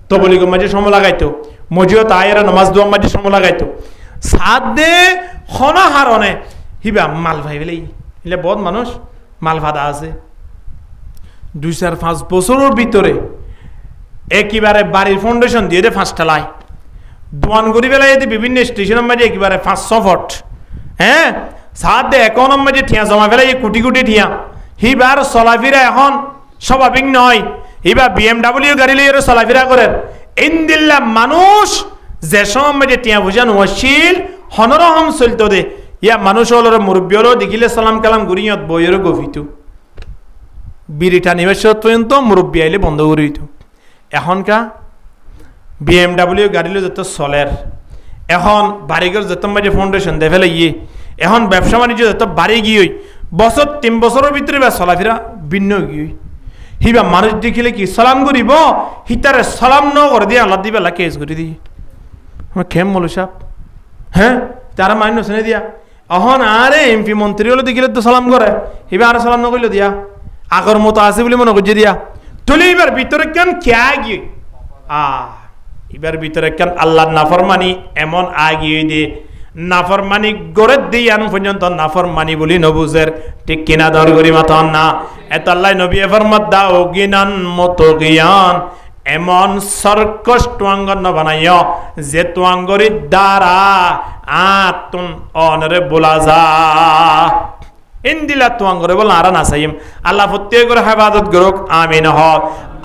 তবলিগের মাঝে সময় লাগাইতো মজিও তাইরা নমাজ দোয়া মাঝে সময় লাগাইতো সাদে খনা হারণে হিবা মাল ভাই বলে ইলে বহুত মানুষ মাল ভাদা আছে 2-5 বছরের ভিতরে একেবারে বাড়ির ফাউন্ডেশন দিয়ে দে 5টা লাই দোয়ান করি বেলায় বিভিন্ন স্টেশনের মাঝে একেবারে 500 ফুট হ্যাঁ সাদে এখন মাঝে ঠিয়া জমা ফেলে কোটি কোটি ঠিয়া হিবার চলাফিরা এখন স্বাভাবিক নয় হিবা BMW গাড়ি লিয়ে চলাফিরা করে ইন্দিল্লা মানুষ যে সময় মাঝে টিয়া বুঝান ওয়াশিল হনরহম চলতো দে ইয়া মানুষ হলর মুরব্বীরও দেখিলে সালাম কালাম গুরিয়ত বইয়েরও গফিত বিরিটা নিবেশত পর্যন্ত মুরব্বী আইলে বন্ধ করে দিত এখনকা BMW গাড়িলে যত চলের এখন বাড়িঘর যত মাঝে ফাউন্ডেশন দে ফেলে ইয়ে এখন ব্যবসা বাণিজ্য যত বাড়ি গিয়ে বছর 3 বছরের ভিতরে বা চলাফেরা ভিন্ন গিয়ে হিবা মানুষ দেখিলে কি সালাম করিব হিতারে সালাম ন করে দিয়ে আল্লাহ দিবে আল্লাহ কেস করে দিই কেম বলো সাপ হ্যাঁ তারা মান্য শুনে দিয়া অহন আরে এমপি মন্ত্রী হলে দেখিলে তো সালাম করে হিবা আর সালাম নকরিল দিয়া আগর মতো আছে বলে মনে করছে দিয়া তুলি এবার ভিতরে কেন খেয়া গিয়ে এবার ভিতরে কেন আল্লাহ নাফরমানি এমন আগিয়ে দিয়ে নাফরমানি গড়ে দিয়ে আন পর্যন্ত নাফরমানি বলি নবুজের ঠিক কিনা দর করি মাথন না এত আল্লাহ নবী ফরমাত দাও গিনান মতো জ্ঞান এমন সর্কশ টুয়াঙ্গন বানাইও যে টুয়াঙ্গরি দ্বারা আতুন অনরে বলা যা ইন্দিলা টুয়াঙ্গরে বলা আর না সাইম আল্লাহ প্রত্যেকের হেফাজত করুক আমিন হ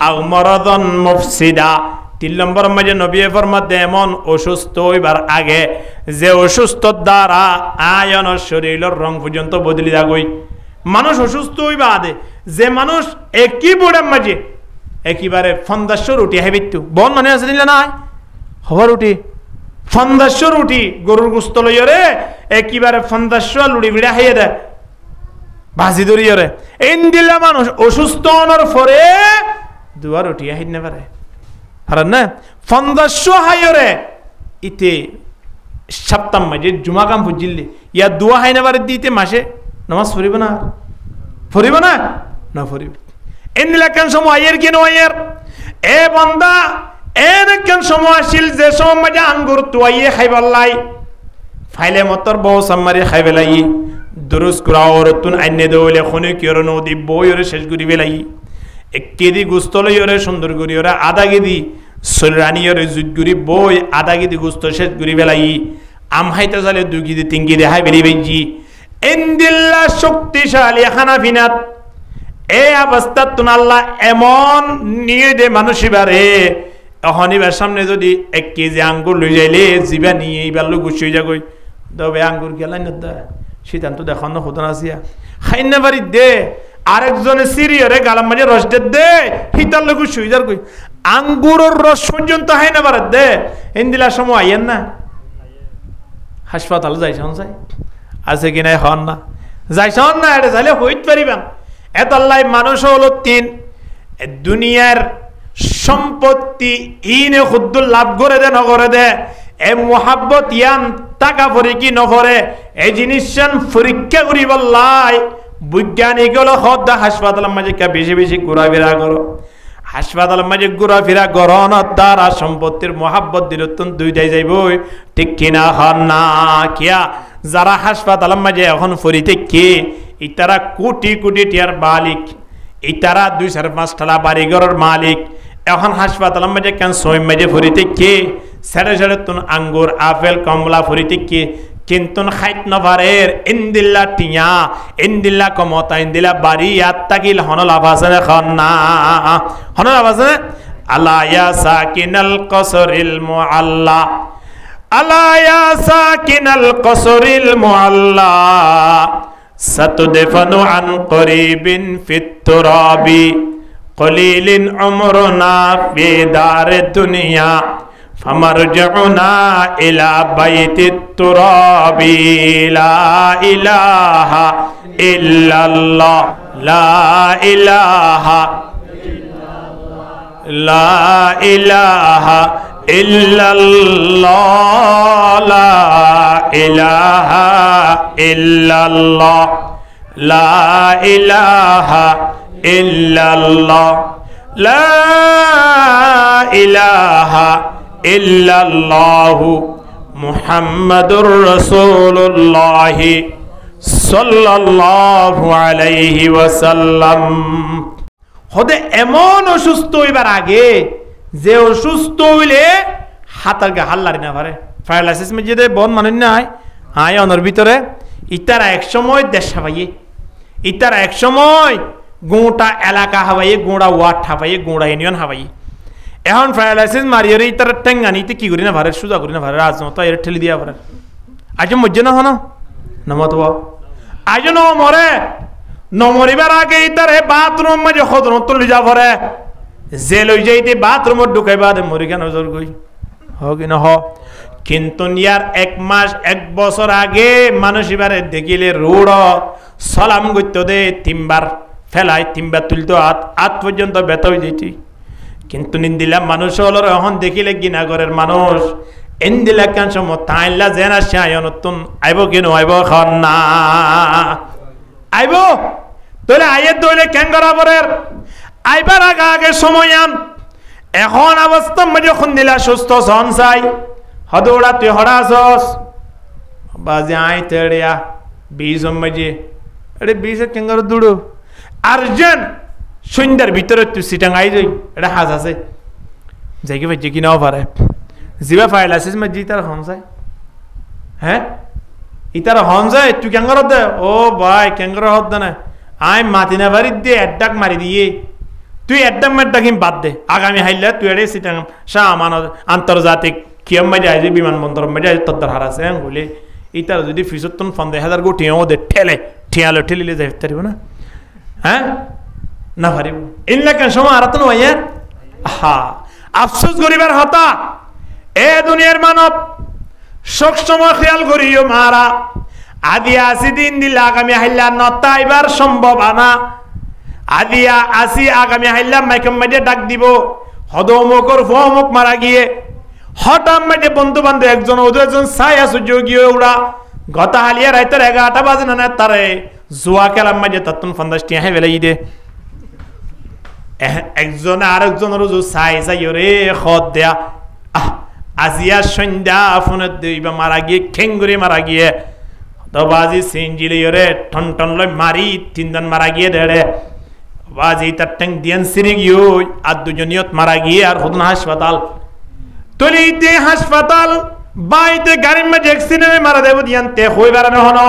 আও মরদন মুফসিদা 3 নম্বর মাঝে নবী ফরমাতে এমন অসুস্থ হইবার আগে যে অসুস্থ দ্বারা আয়নের শরীরের রং পর্যন্ত বদলি যাগই মানুষ অসুস্থ হইবা আদে যে মানুষ একই বোড়ের মাঝে একেবারে ফন্দাস্য রুটি হেবিত্তু বন মনে আছে দিলে নাই হবার রুটি ফন্দাস্য রুটি গরুর গুস্ত লইরে একেবারে ফন্দাস্য লুড়ি বিড়া খাইয়ে দেয় ভাজি ধরিয়রে এন দিলা মানুষ অসুস্থ হওয়ার পরে দুয়া রুটি আহিন না পারে আর না ফন্দাস্য হাইরে ইতে সপ্তাহ মাঝে জুমা কাম বুঝিলি ইয়া দুয়া হাই না পারে দিতে মাসে নামাজ পড়িব না না পড়িব এন্দিলা কেন সময় আয়ের কেন আয়ের এ বান্দা এর কেন সময় আসিল যে সময় মাঝে আঙ্গুর তুয়াইয়ে খাইবাল্লাই ফাইলে মতর বউ সাম্মারি খাইবেলাই দুরুস কুরাওরতুন আইনে দৌলে খনি কিয়র নদী বইরে শেষ করি বেলাই এক কেদি গুস্তলইরে সুন্দর করিয়রে আধা কেদি সলরানিয়রে জুদগুরি বই আধা কেদি গুস্ত শেষ করি বেলাই আম হাইতে জালে 2 কেজি 3 কেজি হাই বেরি বেজি এন্দিল্লা শক্তিশালী হানাফিনাত এই অবস্থা তুন আল্লাহ এমন নিয়ে দে মানুষিবারে অহনিবার সামনে যদি 1 কেজি আঙ্গুর লই যাইলে জিবা নিয়ে এইবার লোক গুছি হয়ে যাগই দবে আঙ্গুর গেলাই না দা সিদ্ধান্ত দেখান না হতো না আসিয়া খাইনা বাড়ি দে আরেকজনে সিরিয়রে গালাম মাঝে রস দে হিতার লোক গুছি হয়ে যাগই আঙ্গুরের রস পর্যন্ত হাইনা বারে দে এন্দিলা সময় আইয়েন না হাসপাতাল যাইছন যাই আছে কিনা হন না যাইছন না এটা যাইলে হইতে পারিবেন এত আল্লাহ মানুষ হলো 3 দুনিয়ার সম্পত্তি ইনে খুদ্দুল লাভ করে দে নগরে দে এ মোহাব্বত ইয়ান টাকা পরে কি নভরে এই জিনিসান পরীক্ষা করি বললাই বৈজ্ঞানিক হলো হদ্দা হাসপাতালের মাঝে কে বেশি বেশি ঘোরাফেরা করো হাসপাতালের মাঝে ঘোরাফেরা করো না তার সম্পত্তির মোহাব্বত দিল তুন দুইটাই যাইবই ঠিক কিনা হন না কিয়া যারা হাসপাতালের মাঝে এখন ফরিতে কে ইতারা কোটি কোটি টিয়ার মালিক ইতারা 2-4-5 তলা বাড়িঘরের মালিক এখন হাসপাতালের মাঝে কেন সই মাঝে ফরিতে কে সেরে সেরে তুন আঙ্গুর আপেল কমলা ফরিতে কে কিন্তু খাইত নভারের ইন্দিল্লা টিয়া ইন্দিল্লা কমতা ইন্দিল্লা বাড়ি আত্তাকিল হনল আবাসনে খন্না হনল আবাসনে আলা ইয়া সাকিনাল কসরিল মুআল্লা আলা ইয়া সাকিনাল কসরিল মুআল্লা সাতুদফানু আন করিবিন ফিত তুরাবি কলিলিন উমরুনা ফি দারে দুনিয়া ফামারজুনা ইলা বাইতিত তুরাবি লা ইলাহা ইল্লাল্লাহ লা ইলাহা লা ইলাহা ইল্লাল্লাহ লা ইলাহা ইল্লাল্লাহ লা ইলাহা ইল্লাল্লাহ লা ইলাহা ইল্লাল্লাহ মুহাম্মাদুর রাসূলুল্লাহ সাল্লাল্লাহু আলাইহি ওয়াসাল্লাম হদে এমন অসুস্থ হইবার আগে যে অসুস্থ হইলে হাতার গা হাল্লারি না পারে প্যারালাইসিস মে যেতে বন মানুষ নাই হাই অনর ভিতরে ইতারা এক সময় দেশ হাবাইয়ে ইতারা এক সময় গোটা এলাকা হাবাইয়ে গোড়া ওয়ার্ড হাবাইয়ে গোড়া ইউনিয়ন হাবাইয়ে এখন প্যারালাইসিস মারিয়ে ইতারা টেঙ্গানিতে কি করি না ভারে সুজা করি না ভারে রাজমতো এর ঠেলি দিয়া পারে আজ মজ্জে না হন নমত আজ ন মরে নমরিবার আগে ইতার বাথরুম মাঝে খদন তুলি যা ভরে যে লই যাইতে বাথরুমত ঢুকাইবা দে মরি কেন জোর গই কি না হ কিন্তু ইয়ার 1 মাস 1 বছর আগে মানুষ এবারে দেখিলে রোড সালাম করতে দে 3 বার ফেলাই তিনবার তুলতো হাত পর্যন্ত ব্যথা হয়ে যেটি কিন্তু নিন্দিলা মানুষ হলো এখন দেখিলে গিনা ঘরের মানুষ এন্দিলা কান সময় তাইলা জেনা শায় নতুন আইব কেন আইব খন না আইব তোলে আইয়ে তোলে ক্যাঙ্গরা বরের আইবার আগে সময় আন এখন অবস্থা মধ্যে খুন্দিলা সুস্থ সন চাই হদৌড়া তুই হরাছস বাজে আই তেড়িয়া বীজ মধ্যে আরে বীজ ক্যাঙ্গর দুড়ো আর্জেন্ট সন্ধ্যার ভিতরে তুই সিটাং আই যাই এটা হাজ আছে যাই কি ভাই যে কিনাও পারে জিবা ফাইল আছে মধ্যে তার হন যায় হ্যাঁ ইতার হন যায় তুই ক্যাঙ্গর দে ও ভাই ক্যাঙ্গর হদ না আই মাতিনা বাড়ি দিয়ে এড্ডাক মারি দিয়ে তুই এড্ডাক মেড্ডাকিম বাদ দে আগামী হাইলে তুই এড়ে সিটাং শাহ আমানত আন্তর্জাতিক কিয়ম মাঝে আইজি বিমানবন্দর মাঝে আইজি তদ্দার হারাছে বলে ইতার যদি ফিসত্তন 50,000 গো টিয়াও দে ঠেলে ঠিয়ালো ঠেলিলে যাই পারিব না হ্যাঁ না পারিব ইনলা কেন সময় আরাতন হইয়া হা আফসোস করিবার হতা এ দুনিয়ার মানব সব সময় খেয়াল করিও মারা আদিয়া আসি দিন দিলে আগামী হাইলা নতা এবার সম্ভব আনা আদিয়া আসি আগামী হাইলা মাইকম মাঝে ডাক দিব হদমকর ফমক মারা গিয়ে হঠাৎ মাঝে বন্ধু বান্ধব একজন ওদের একজন ছায়া সূর্য গিয়ে ওরা গতা হালিয়া রাইতের 11টা বাজে না তারে জুয়া খেলাম মাঝে তত্তন 50 টিয়া বেলাই দে একজনে আরেকজনের ছাই চাই রে খত দেয়া আজিয়া সন্ধ্যা ফোনে দিবা মারা গিয়ে খেঙ্গুরে মারা গিয়ে তো বাজি সিনজিলি রে টন টন লই মারি তিনজন মারা গিয়ে দেড়ে বাজি তার ট্যাং দিয়ান সিরি গিয়ে আর দুজনিয়ত মারা গিয়ে আর হদন হাসপাতাল তলিতে হাসপাতাল বাইতে গাড়ির মাঝে অ্যাক্সিডেন্টে মারা দেব দিয়ানতে হই বাড়ানো হনো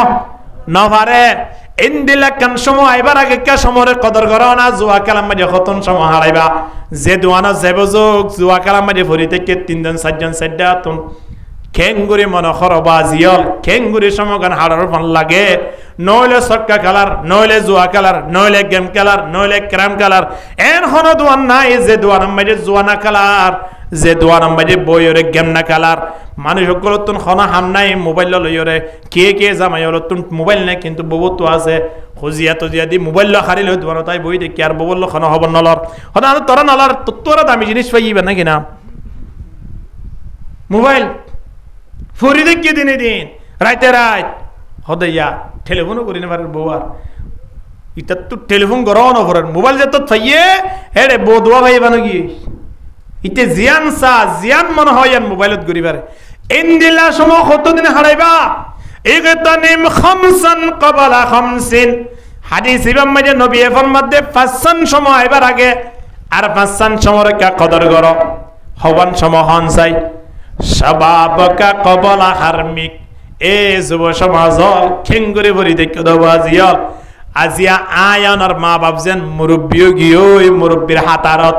নভারে ইন্দিলা কান সময় আইবার আগে কা সময়ের কদর করো না জুয়া কালাম মাঝে কতন সময় হারাইবা যে দোয়ানা জেবজোক জুয়া কালাম মাঝে ভরি থেকে 3 জন 4 জন 4টা তুন খেঙ্গুরি মনে খরবা জিয়ল খেঙ্গুরি সমগান হাড়ার ভাল লাগে নইলে সক্কা খেলার নইলে জুয়া খেলার নইলে গেম খেলার নইলে ক্রাম খেলার এন হন দোয়ান নাই যে দোয়ান মাঝে জুয়ানা খেলার যে দোয়ান মাঝে বইরে গেম না খেলার মানুষ সকল তুন খনা হাম নাই মোবাইল লইরে কে জামাই হল তুন মোবাইল নাই কিন্তু বহুত তো আছে খুঁজিয়া তুজিয়া দি মোবাইল হারিলে দোয়ান তাই বই দেখি আর ববল খনা হব নলর হন তোরা নলর তোরা দামি জিনিস পাইবে নাকি না মোবাইল ফুরি দেখি দিনে দিন রাইতে রাত হদইয়া টেলিফোনও করি না বউয়ার ইটা তো টেলিফোন গরম নভরের মোবাইল যে তো থাইয়ে হেরে বদুয়া ভাই বানো গিয়ে ইতে জিয়ান সা জিয়ান মনে হয় আর মোবাইলত গরিবারে ইন্দিলা সময় কতদিন হারাইবা ইগতানিম খামসান ক্বাবলা খামসিন হাদিস ইমাম মাঝে নবী ফরমাতে 5 সময় আইবার আগে আর 5 সময় কা কদর করো হওয়ান সময় হন চাই শাবাবকা ক্বাবলা হারমিক এ যুব সমাজল খেঙ্গুরি ভরি দেখো দবাজিয়ল আজিয়া আয়ানর মা বাপ যেন মুরব্বী গিয়ে মুরব্বীর হাতারত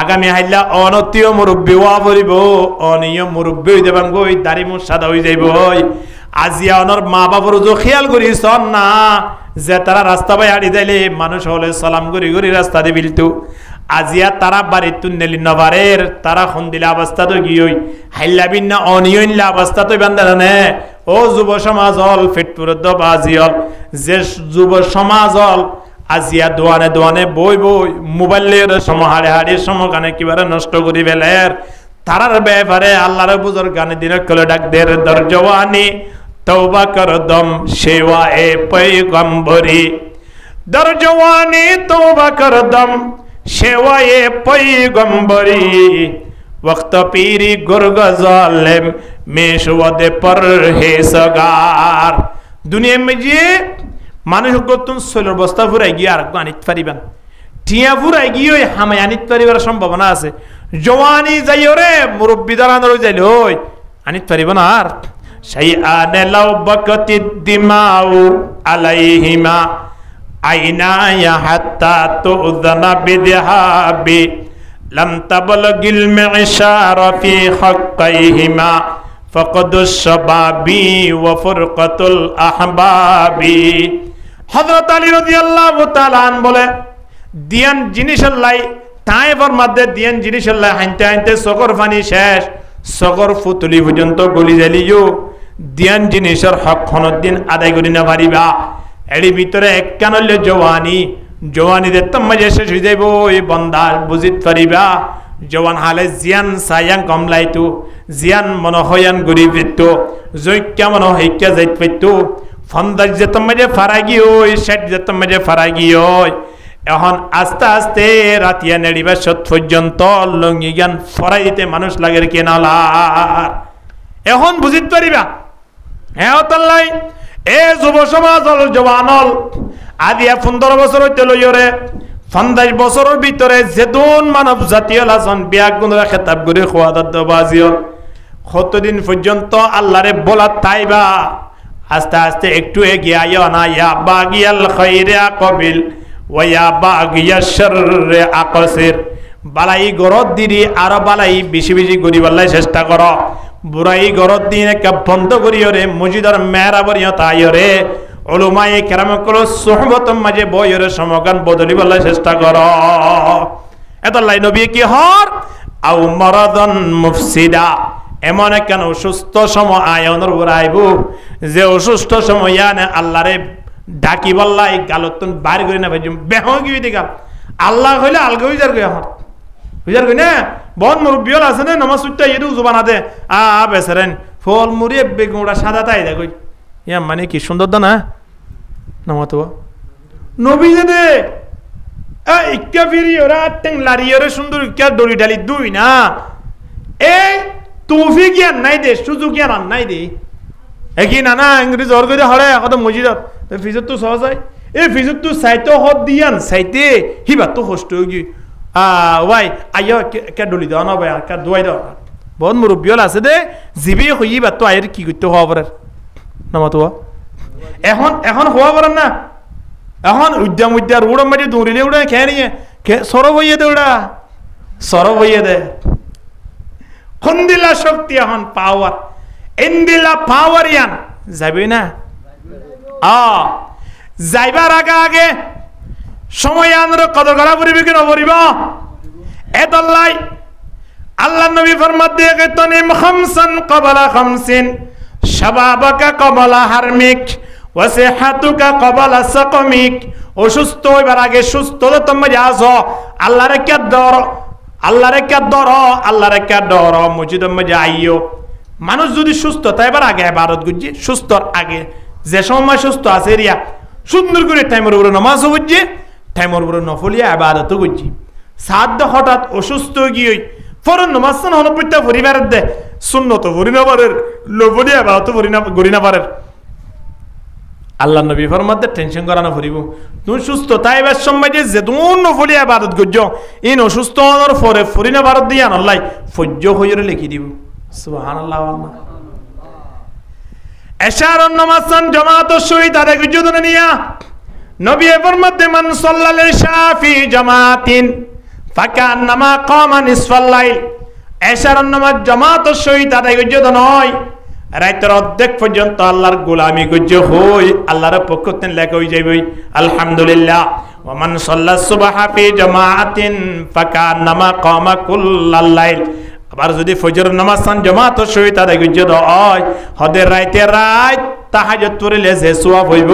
আগামী হাইলা অনতীয় মুরব্বী ওয়া পড়িব অনিয় মুরব্বী হইতে পারব ওই দাড়ি মুখ সাদা হয়ে যাইব আজিয়া অনর মা বাপর যে খেয়াল করিস না যে তারা রাস্তা বাই হাঁটি যাইলে মানুষ হলে সালাম করি করি রাস্তা দিয়ে বিলতু আজিয়া তারা বাড়ি তুন্নেলি নবারের তারা খন দিলে অবস্থা তো গিয়ে হাইলা বিন্না অনিয়নলা অবস্থা তো বান্ধে ও যুব সমাজল ফিটপুরদ বাজিয়ল যে যুব সমাজল আজিয়া দোয়ানে দোয়ানে বই মোবাইলের সময় হাড়ে হাড়ে সময় গানে কিবারে নষ্ট করি ফেলের তারার ব্যাপারে আল্লাহর বুজুর গানে দিন কলে ডাক দের দরজওয়ানি তওবা কর দম সেবা এ পয়গম্বরি দরজওয়ানি তওবা কর দম সেবা এ পয়গম্বরি वक्त पीरी गुर्ग जालिम मेशवदे परहेजगार दुनिया में जे মানুষ কতন সোলর বস্তা ফুরাই গিয়ে আর আনিত পারিবেন টিয়া ফুরাই গিয়ে হামায় আনিত পারিবার সম্ভাবনা আছে জওয়ানি যাইও রে মুরব্বি দাঁড়ানো যাইলে ওই আনিত পারিব না আর শাইআন লাউ বাকাতি দিমাউ আলাইহিমা আইনা ইয়া হাত্তা তুযনা বিদহাবি لم تبلغ المعشار في حقيهما فقد الشباب وفرقة الأحباب হযরত আলী রাদিয়াল্লাহু তাআলা আন বলে দিয়ান জিনিসল্লাই তাইফের মধ্যে দিয়ান জিনিসল্লাই হাইতে হাইতে সকর পানি শেষ সকর ফুতুলি পর্যন্ত গলি জ্বালিও দিয়ান জিনিসের হক খনদিন আদায় করি না পারিবা এর ভিতরে একখানলে জওয়ানি জওয়ানিদের তো মাঝে শেষ হয়ে যাইব এই বন্দা বুঝিত পারিবা জওয়ান হালে জিয়ান সায়াং কমলাইতো জিয়ান মন হয়ান গরিবিত জৈক্যা মন হইক্যা যাইত পাইতো ফন্দাজ যেত মাঝে ফারাগি ওই ষাট যেত মাঝে ফারাগি ওই এখন আস্তে আস্তে রাতিয়া নেড়িবা সত পর্যন্ত লঙ্গি জ্ঞান ফরাইতে মানুষ লাগের কেনালার এখন বুঝিত পারিবা হ্যাঁ তাল্লাই এ যুব সমাজ হল জওয়ানল আদিয়া 15 বছর হইতে লইরে 50 বছরের ভিতরে যেদুন মানব জাতীয় লাজন বিয়াগুনরা খেতাব করে খোয়াদাত বাজিও কতদিন পর্যন্ত আল্লাহরে বলা তাইবা আস্তে আস্তে একটু এগিয়ে আইও না ইয়া বাগিয়াল খাইরে আকবিল ওয়া ইয়া বাগিয়াশ শাররে আকসির বালাই গরদ দিরি আর বালাই বেশি বেশি গরিব আল্লাহ চেষ্টা করো বুড়াই গরদ দিন একটা বন্ধ করিও রে মসজিদের মেহরাবরিও তাইও রে উলামায়ে কেরাম কলো সুহবতম মাঝে বইরে সমগান বদলি বলা চেষ্টা করো এতলাই নবী কি হর আও মারাদান মুফসিদা এমন কেন অসুস্থ সময় আয়নের উপর আইব যে অসুস্থ সময় ইয়ানে আল্লাহরে ডাকি বললাই গালতন বাইর করে না ভাইজুম বেহগি দিকা আল্লাহ কইলে আলগা হইজার কই আমার হইজার কই না বন মুরব্বিয়ল আছে না নামাজ সুত্তা ইদু জবানা দে আ বেসরেন ফল মুরি বেগুড়া সাদা তাই দে কই ইয়া মানে কি সুন্দর দা না নামাতো নবী দে আ ইক্কা ফিরি ওরা টেং লারি ওরে সুন্দর ইক্কা দড়ি ডালি দুই না এই তৌফিক জ্ঞান নাই দে সুযোগ জ্ঞান নাই দে একই না না ইংরেজি অর্গ দে হলে কত মসজিদত ফিজত তো সহজ হয় এই ফিজত তো সাইতো হদ দিয়ান সাইতে হিবা তো কষ্ট হই ওয়াই আইয়া কে ডলি দাও না ভাই কা দোয়াই দাও বহুত মুরব্বিয়ল আছে দে জিবি হইবা তো আইর কি করতে হওয়া পারে নামাতো এখন হওয়া পারেন না এখন উদ্যাম রোড মাটি দৌড়িলে উড়ে খেয়ে নিয়ে সরব হইয়ে দে ওরা সরব হইয়ে দে খন্দিলা শক্তি এখন পাওয়ার ইন্দিলা পাওয়ার ইয়ান যাবে না যাইবার আগে আগে সময় আনর কদর করা পড়িবে কি নপরিব এতলাই আল্লাহ নবী ফরমাত দিয়ে তনিম খামসান ক্বাবলা খামসিন শাবাবাকা ক্বাবলা হারমিক ওয়া সিহাতুকা ক্বাবলা সাকমিক অসুস্থ হইবার আগে সুস্থ তুমি যাও আল্লাহর কে দর আল্লাহর কে দর আল্লাহর কে দর মসজিদের মধ্যে আইও মানুষ যদি সুস্থ তাইবার আগে ইবাদত গুজি সুস্থ আগে যে সময় সুস্থ আছে রিয়া সুন্দর করে টাইমের উপরে নামাজ বুঝছে টাইমের উপরে নফলিয়া ইবাদত গুজি সাধ্য হঠাৎ অসুস্থ গিয়ে ফরন নামাজ না হলো প্রত্যা পরিবারের দে সুন্নত পরিনাবারের নফলিয়া ইবাদত গরিনাবারের আল্লাহ নবী ফরমাতে টেনশন করানো পড়িব তুমি সুস্থ তাইবার সময় যে তুমি নফলিয়া ইবাদত গুজো ইন অসুস্থ হওয়ার পরে পরিনাবারত দিয়া আল্লাহ ফজ্জ হইরে লিখি দিব সুবহানাল্লাহ আল্লাহ এশারুন নামাজান জামাআতুর সহিত আদায় গুজো দুনিয়া নবী ফরমাতে মান সাল্লাল শাফি জামাআতিন ফাকান্নামা কামা নিসফাল লাইল এশারুন নামাজ জামাআতুর সহিত আদায় গুজো নয় রাতের অর্ধেক পর্যন্ত আল্লাহর গোলামি গজ্জ হই আল্লাহর পক্ষ থেকে লেখা হয়ে যাবে আলহামদুলিল্লাহ ওয়া মান সাল্লাস সুবহা ফি জামাআতিন ফাকান্নামা কামা কুল্লাল লাইল আবার যদি ফজর নামাজ জামাতের সহিত আদায় গজ্জ হয় হদের রাতে রাত তাহাজ্জুদ পড়লে যে সওয়াব হইব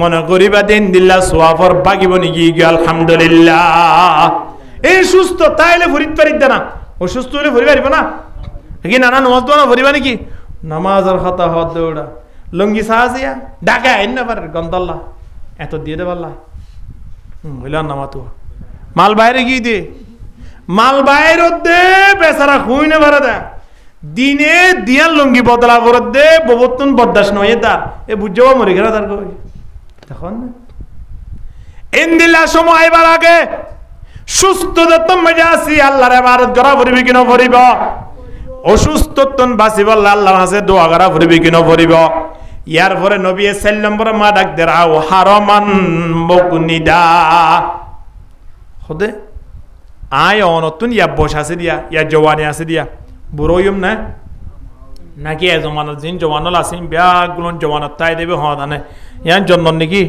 মনে করিবা দিন দিল্লাহ সওয়াবর বাগিব নিগি আলহামদুলিল্লাহ এই সুস্থ তাইলে ফরিদ পারিদ না অসুস্থ হলে ফরি পারিব না কি নানা নামাজ তো না ফরিবা নাকি নামাজ আর খাতা হদ দৌড়া লঙ্গি সাহায্যা ডাকা আইন না পারে গন্তাল্লাহ এত দিয়ে দে পাল্লা হইলাম নামাতো মাল বাইরে গিয়ে দে মাল বাইরে দে বেচারা খুই না পারে দে দিনে দিয়ার লঙ্গি বদলা করে দে ববতুন বরদাস নয় তার এ বুঝছো মরে গেল তার কই তখন ইন্দিল্লা সময় আইবার আগে সুস্থ যতন মজা আসি আল্লাহর ইবাদত করা পড়িবি কি না পড়িব অসুস্থ তন বাসিব আল্লাহর কাছে দোয়া করা পড়িবি কি না পড়িব ইয়ার পরে নবী সাল্লাল্লাহু আলাইহি মা ডাক দেরাও হারামান মুকনিদা খোদে আয় অনতুন ইয়া বস আছে দিয়া ইয়া জওয়ানি আছে দিয়া বুড়োয়ম না নাকি জমানত জিন জওয়ানল আছে ব্যাগুলন জওয়ানত তাই দেবে হ দানে ইয়ান জন্নত নাকি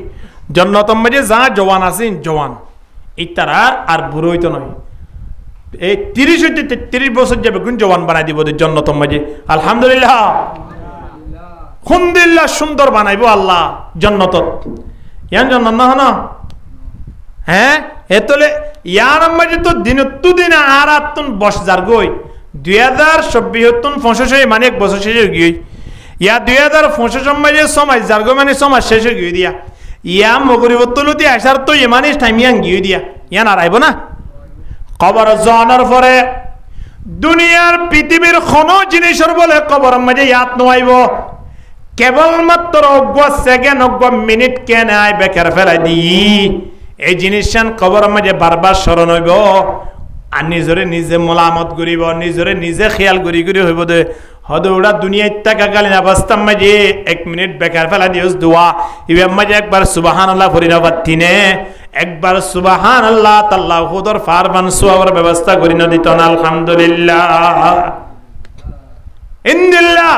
জন্নতম মাঝে যা জওয়ান আছে জওয়ান ইতারা আর বুড়োই তো নয় এই 30 হইতে 33 বছর যাবে কোন জওয়ান বানাই দিব জন্নতম মাঝে আলহামদুলিল্লাহ আলহামদুলিল্লাহ সুন্দর বানাইবো আল্লাহ জন্নতত ইয়ান জন্নত না হনা হ্যাঁ এতলে ইয়ার মাঝে তো দিন দিন আর আত্মন বস যার গই 2026 মানে 1 বছর শেষ হয়ে গিয়ে ইয়া 2025 মাঝে সমাজ যার গো মানে সমাজ শেষ হয়ে গিয়ে দিয়া ইয়া মগরি বতলতি আসার তো ইমানে টাইমিয়ান গিয়ে দিয়া ইয়া না রাইব না কবর জানার পরে দুনিয়ার পৃথিবীর কোনো জিনিসের বলে কবর মাঝে ইয়াত নয়াইব কেবলমাত্র অজ্ঞ সেকেন্ড অজ্ঞ মিনিট কেন আই বেকার ফেলাই দি এই জিনিসখান কবর মাঝে বারবার স্মরণ হইব আর নিজরে নিজে মোলামত করিব নিজরে নিজে খেয়াল করি করি হইব দে হদ ওরা দুনিয়া থাকাকালীন অবস্থার মাঝে 1 মিনিট বেকার ফেলা দিওস দোয়া ইবার মাঝে একবার সুবহানাল্লাহ পড়ি না পারতিনে একবার সুবহানাল্লাহ তাআলা খুদর ফারমান সুওয়ার ব্যবস্থা করি না দিত না আলহামদুলিল্লাহ ইন্দিল্লাহ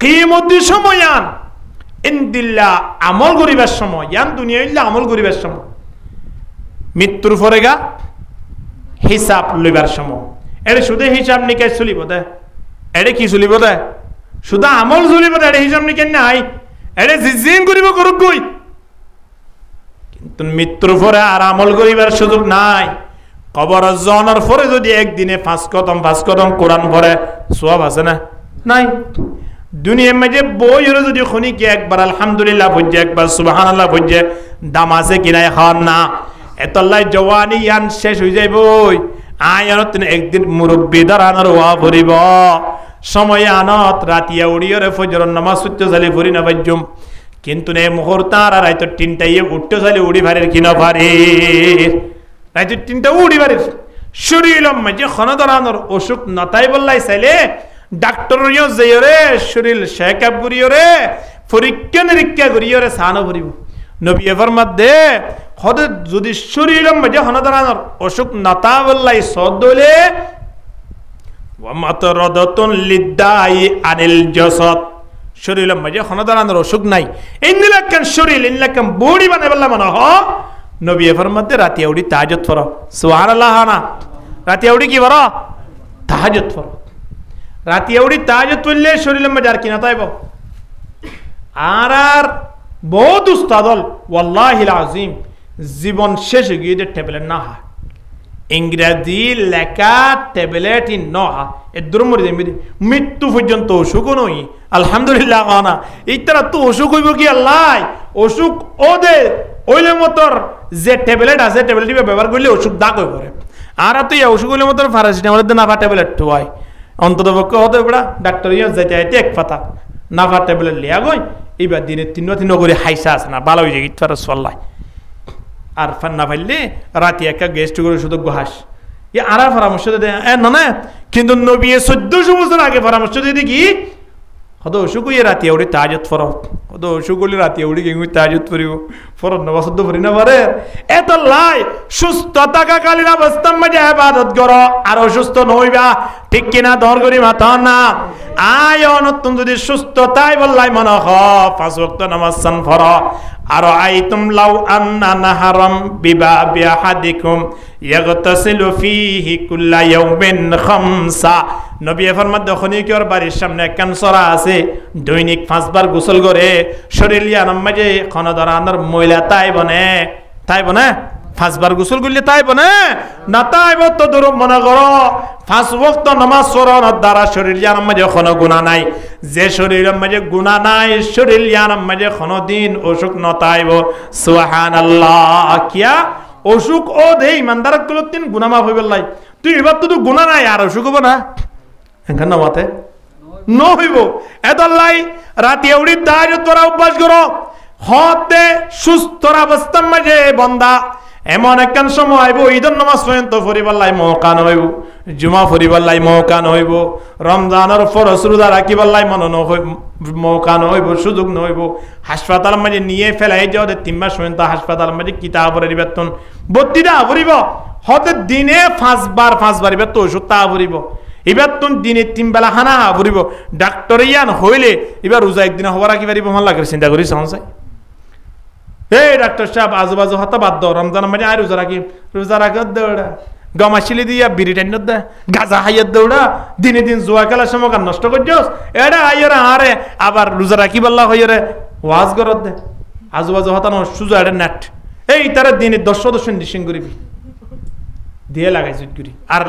কিয়ামতি সময়য়ান ইন্দিল্লাহ আমল করিবার সময় ইয়ান দুনিয়া ইল্লা আমল করিবার সময় মৃত্যুর পরে গা হিসাব লইবার সময় এটা শুধু হিসাব নিকাশ চলিব দে এটা কি চলিব দে শুধু আমল চলিব দে এটা হিসাব নিকাশ নাই এটা জিজিন করিব করুক কই কিন্তু মৃত্যুর পরে আর আমল করিবার সুযোগ নাই কবর জনের পরে যদি একদিনে 5 কদম কোরআন পড়ে সওয়াব আছে না নাই দুনিয়ার মাঝে বই হলে যদি খনিকে একবার আলহামদুলিল্লাহ পড়ছে একবার সুবহানাল্লাহ পড়ছে দাম আছে কিনা খান না এতলাই জওয়ানি ইয়ান শেষ হয়ে যাইব আয়নত একদিন মুরব্বী দাঁড়ানোর ওয়া ভরিব সময় আনত রাতিয়া উড়িয়রে ফজর নামাজ সূত্য জালি ভরি না বাজ্যম কিন্তু নে মুহূর্ত আর রাইতো 3টায় উঠতে জালি উড়ি ভারের কিনা ভারে রাইতো 3টা উড়ি ভারের শরীরম মাঝে খন দাঁড়ানোর অসুখ নতাই বললাই চাইলে ডাক্তার যাইরে শরীর চেকআপ করিয়রে পরীক্ষা নিরীক্ষা করিয়রে সানো ভরিব নবী ফরমাত দে হদে যদি শরীরের মাঝে হনদারানোর অসুখ নাতা বললাই সদলে ওয়া মাতরাদাতুন লিদাই আনিল জাসাদ শরীরের মাঝে হনদারানোর অসুখ নাই ইন্দিলাকান শরীর ইন্দিলাকান বডি বানাই বললা মনে হ নবী ফরমাত দে রাতে উড়ি তাহাজ্জুদ পড়ো সুবহানাল্লাহ না রাতে উড়ি কি পড়ো তাহাজ্জুদ পড়ো রাতে উড়ি তাহাজ্জুদ পড়লে শরীরের মাঝে আর কি না তাইব আর বহুত উস্তাদল ওয়াল্লাহিল আযীম জীবন শেষে গিয়ে ট্যাবলেট না হয় ইংরেজি লেখা ট্যাবলেট নহা এর মরে যাই মৃত্যু পর্যন্ত অসুখ নই আলহামদুলিল্লাহ না এই তারা তো অসুখ হইব কি আল্লাহ অসুখ ওদের ওইলে মতর যে ট্যাবলেট আছে ট্যাবলেট ব্যবহার করলে অসুখ দাগ হয়ে পড়ে আর তো অসুখ হইলে মতর প্যারাসিটামলের নাফা ট্যাবলেট হয় অন্তত পক্ষে হতে পড়া ডাক্তার যাইতে আইতে এক পাতা নাফা ট্যাবলেট লিয়া গই এইবার দিনে 3 করে হাইসা আছে না ভালো হয়ে যায় ইতফার চল্লাই আর ফান্না ফাইলে রাতে একটা গেস্ট করে শুধু ঘাস আর পরামর্শ দেয় না কিন্তু নবী 1400 বছর আগে পরামর্শ দিয়ে দেখি হয়তো অসুখ হইয়ে রাতে উড়ি তাহাজ্জুদ পড়ো হয়তো অসুখ হলে রাতে উড়ি গিয়ে তাহাজ্জুদ পড়িব ফরজ নামাজ তো পড়ি না পারে এত লাই সুস্থ থাকাকালীন অবস্থার মাঝে ইবাদত করো আর অসুস্থ নইবা ঠিক কিনা দর করি মাথা না আয় নতুন যদি সুস্থ তাই বললাই মনে হ 5 ওয়াক্ত নামাজ সান পড়ো আর আইতুম লাউ আন্না নাহারাম বিবাবি আহাদিকুম ইয়াগতাসিলু ফীহি কুল্লা ইয়াউমিন খামসা নবী ফরমাত যখনই কি ওর বাড়ির সামনে ক্যান্সার আছে দৈনিক 5 বার গোসল করে শরীরিয়া নামাজে খনদরানোর ময়লা তাই বনে 5 বার গোসল করলে তাই বনে না তাই তো দূর মনে করো 5 ওয়াক্ত নামাজ পড়ার দ্বারা শরীরিয়া নামাজে কোনো গুনাহ নাই যে শরীরের মাঝে গুনাহ নাই শরীরিয়া নামাজে কোনো দিন অসুখ নতাইব সুবহানাল্লাহ কিয়া অসুখ ও দেই ইমানদার গুলো 3 গুনাহ মাফ হইবে লাই তুই এবার তো গুনাহ নাই আর অসুখ হবে না এখান না মাতে ন হইব এতলাই রাতে উড়ি তাহাজ্জুদ পড়া অভ্যাস করো হতে সুস্থ অবস্থার মাঝে বান্দা এমন একখান সময় আইব ঈদের নামাজ পর্যন্ত পড়িবার লাই মৌকা নহইব জুমা পড়িবার লাই মৌকা নহইব রমজানের ফরজ রোজা রাখিবার লাই মৌকা নহইব সুযোগ নহইব হাসপাতাল মাঝে নিয়ে ফেলাই যাও 3 মাস পর্যন্ত হাসপাতাল মাঝে কিতাব পড়ে বেতন 32টা পড়িব হতে দিনে 5 বার এবার তো ওষুধ তা পড়িব এবার তো দিনে 3 বেলা খানা পড়িব ডাক্তার ইয়ান হইলে এবার রোজা একদিন হওয়ার রাখি পারিব ভাল লাগে চিন্তা করি চাই এই ডাক্তার সাহেব আজুবাজু হাতে বাদ দাও রমজান মাঝে আর রোজা রাখত দৌড়া গমাশিলি দিয়া বিড়ি টাইন দে গাজা হাইয়ার দৌড়া দিনে দিন জুয়া খেলার সময় গান নষ্ট করছস এটা আইরে আরে আবার রোজা রাখি বললা হইরে ওয়াজ করত দে আজুবাজু হাতানো সুজা এটা নেট এই তারা দিনে 10 সদস্য নিশ্চিং করিবি দিয়ে লাগাই জুট করি আর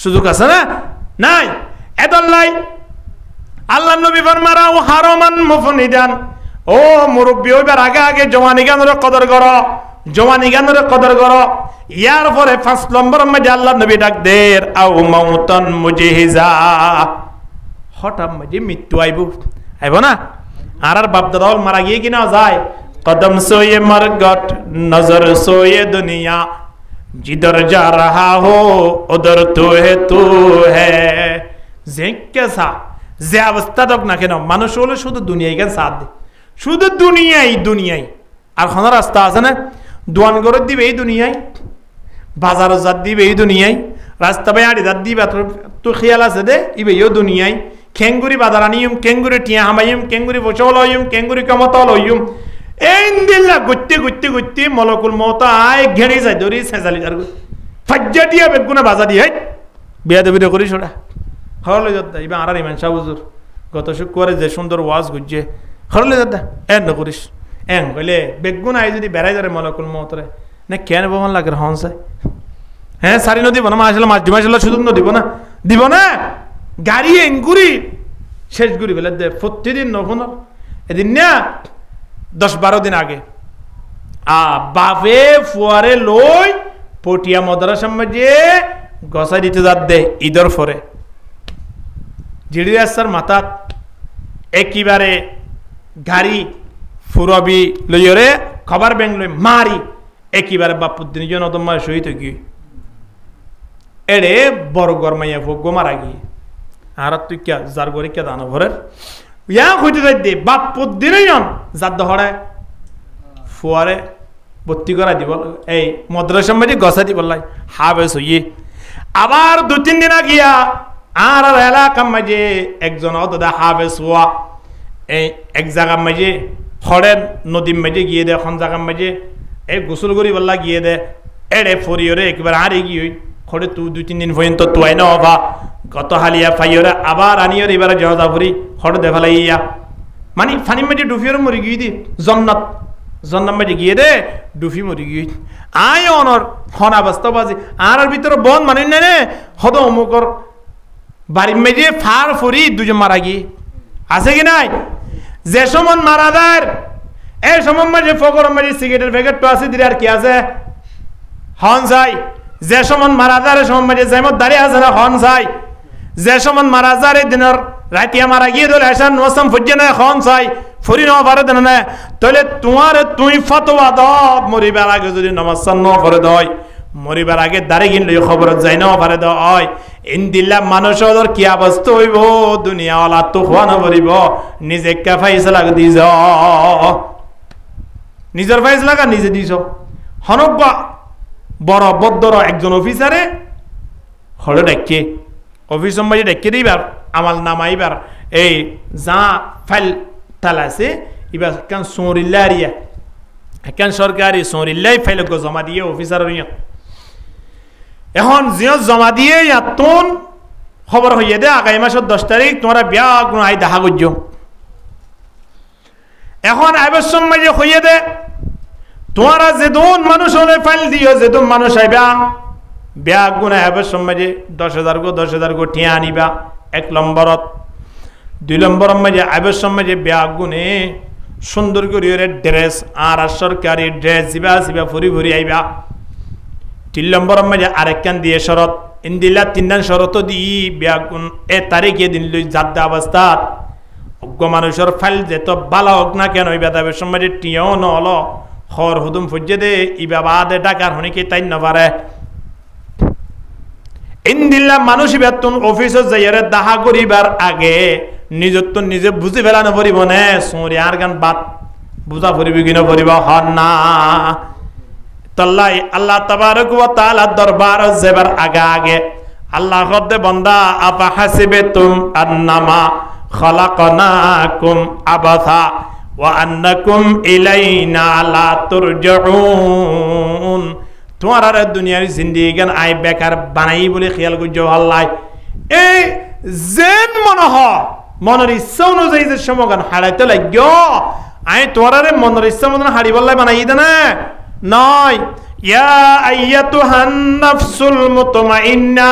সুযোগ আছে না নাই এদল্লাই আল্লাহ নবী ফরমারাও হারামান মুফনিদান ও মুরব্বী হইবার আগে আগে জওয়ানি গানের কদর করো জওয়ানি গানের কদর করো ইয়ার পরে 5 নম্বর মধ্যে আল্লাহ নবী ডাক দের আও মাউতান মুজহিজা হঠাৎ মধ্যে মৃত্যু আইব না আর বাপ দাদা মারা গিয়ে কিনা যায় কদম সোয়ে মরগট নজর সোয়ে দুনিয়া जिधर जा रहा हो उधर तू है যে কেসা যে অবস্থা তক না কেন মানুষ হলে শুধু দুনিয়ায় কেন সাথ দে শুধু দুনিয়ায় আর কোন রাস্তা আছে না দোয়ান করে দিবে এই দুনিয়ায় বাজার জাত দিবে এই দুনিয়ায় রাস্তা বাই আড়ি জাত দিবে তো খেয়াল আছে দে ইবে এই দুনিয়ায় কেঙ্গুরি বাজার আনিয়ম কেঙ্গুরি টিয়া হামাইম কেঙ্গুরি বচল হইম কেঙ্গুরি কমতল হইম এন্দিল্লা গুত্তি মলকুল মত আয় ঘেড়ে যায় দরি সেজালি আর ফাজ্জা দিয়া বেগুনা বাজা দিয়ে বিয়া দেবী করি সোডা হরলে যাদা ইবা আর ইমান শাহ হুজুর গত শুক্রবারে যে সুন্দর ওয়াজ গুজে হরলে যাদা এন করিস এন কইলে বেগুন আই যদি বেড়াই যারে মলকুল মতরে না কেন বমন লাগে হনসাই হ্যাঁ সারি নদী বনা মাসলা মাছ ডিমাসলা শুধু দিব না গাড়ি এঙ্গুরি শেষ গুরি বেলে দে প্রতিদিন নফন এদিন না 10-12 দিন আগে বাপে ফুয়ারে লই পটিয়া মাদ্রাসার মাঝে গসা দিতে যাত দে ঈদর ফরে জিডি রাস্তার মাথাত একেবারে গাড়ি ফুরবি লইরে খবর ব্যাংক লই মারি একেবারে বাপুদ্দিন জন তোমার সহিত গিয়ে এড়ে বড় গরমাইয়া ভোগ মারা গিয়ে আর তুই কে যার গরে কে দানো ভরের ইয়া হইতে যাই দে বাপুদ্দিনই জন যার দহড়ায় ফুয়ারে ভর্তি করা দিব এই মাদ্রাসার মাঝে গসা দিব লাই হাবেস হইয়ে আবার 2-3 দিন গিয়া আর এলাকার মাঝে একজন অতদা হাবেস হওয়া এই এক জায়গার মাঝে হরেন নদীর মাঝে গিয়ে দে এখন জায়গার মাঝে এই গোসল করি বললা গিয়ে দে এড়ে ফরিয়রে একবার আর এগিয়ে খড়ে তুই 2-3 দিন পর্যন্ত তুই না হবা গত হালিয়া ফাইয়রে আবার আনিয়র এবারে জহজা ফুরি হড় দে ফেলাইয়া মানে ফানি মাঝে ডুফিয়র মরি গিয়ে দি জন্নত মাঝে গিয়ে দে ডুফি মরি গিয়ে আয় অনর হনা বাস্তবাজি আর ভিতরে বন মানে নে হদ অমুকর বাড়ির মেঝে ফার ফরি দুজন মারা গিয়ে আছে কি নাই যে সমন মারা যায় এই সমন মাঝে ফকর মাঝে সিগারেটের প্যাকেট তো আছে দিলে আর কি আছে হন যাই যে সমন মারা যায় সমন মাঝে যেমন দাঁড়িয়ে আছে না হন যাই যে সমন মারা যায় দিনের রাতিয়া মারা গিয়ে ধরে আসান মৌসুম ফুজে না হন যাই ফরি ন পারে দেন না তাহলে তুই ফতোয়া দাও মরিবার আগে যদি নামাজ ন করে দয় মরিবার আগে দাঁড়িয়ে কিনলে খবর যাই না পারে দয় ইন্দিল্লা মানুষের কি অবস্থা হইব দুনিয়াওয়ালা তো খোয়া না পড়িব নিজে কে ফাইসলা দিছ নিজের ফাইসলা নিজে দিছ হনব্বা বড় বদ্দর একজন অফিসারে হলে ডাকে অফিস সম্বাদী ডাকে দিবার আমাল নামাইবার এই যা ফাইল তালাছে এবার কেন সৌরিল্লারিয়া কেন সরকারি সৌরিল্লাই ফাইল জমা দিয়ে অফিসার এখন জিও জমা দিয়ে ইয়াতন খবর হইয়ে দে আগামী মাসের 10 তারিখ তোমরা বিয়া আই দেখা করছ এখন আইবার সময় যে হইয়ে দে তোমরা যেদন মানুষ হলে ফাইল দিও যেদন মানুষ আইবা বিয়া গুণ আইবার সময় যে 10,000 গো ঠিয়া আনিবা 1 নম্বরত 2 নম্বর মাঝে আইবার সময় যে বিয়া গুণে সুন্দর করে ড্রেস আর সরকারি ড্রেস জিবা ফুরি আইবা 3 নম্বর মাঝে আরেকখান দিয়ে শরত ইন্দিলা 3 শরত দি বিয়া গুণ এ তারিখে দিন লই জাদ্দা অবস্থা অজ্ঞ মানুষের ফাইল যেত বালা হোক না কেন ওই বেতাবের সময় যে টিয়াও নল হর হুদুম ফুজে দে ইবা বাদে ডাকার হনিকে তাই না পারে ইন্দিল্লা মানুষ বেতন অফিসে যাইয়ারে দাহা করিবার আগে নিজের তো নিজে বুঝি ফেলানো পড়িব নে সোরি আর গান বাত বুঝা পড়িব কিনা পড়িব হন না তল্লাই আল্লাহ তাবারক ওয়া তাআলা দরবার যাবার আগে আল্লাহ কদে বান্দা আপা হাসিবেতুম আন্নামা খালাকনাকুম আবাথা ওয়া আন্নাকুম ইলাইনা লা তুরজাউন তোমার দুনিয়ার জিন্দেগি গান আই বেকার বানাই বলে খেয়াল করছো আল্লাহ এই জেন মনের ইচ্ছা অনুযায়ী যে সমগান হারাইতে লাগো আই তোমার মনের ইচ্ছা মতন হারি বললাই বানাই দে না নয়। ইয়া আইয়াতুহান নাফসুল মুতমাইন্না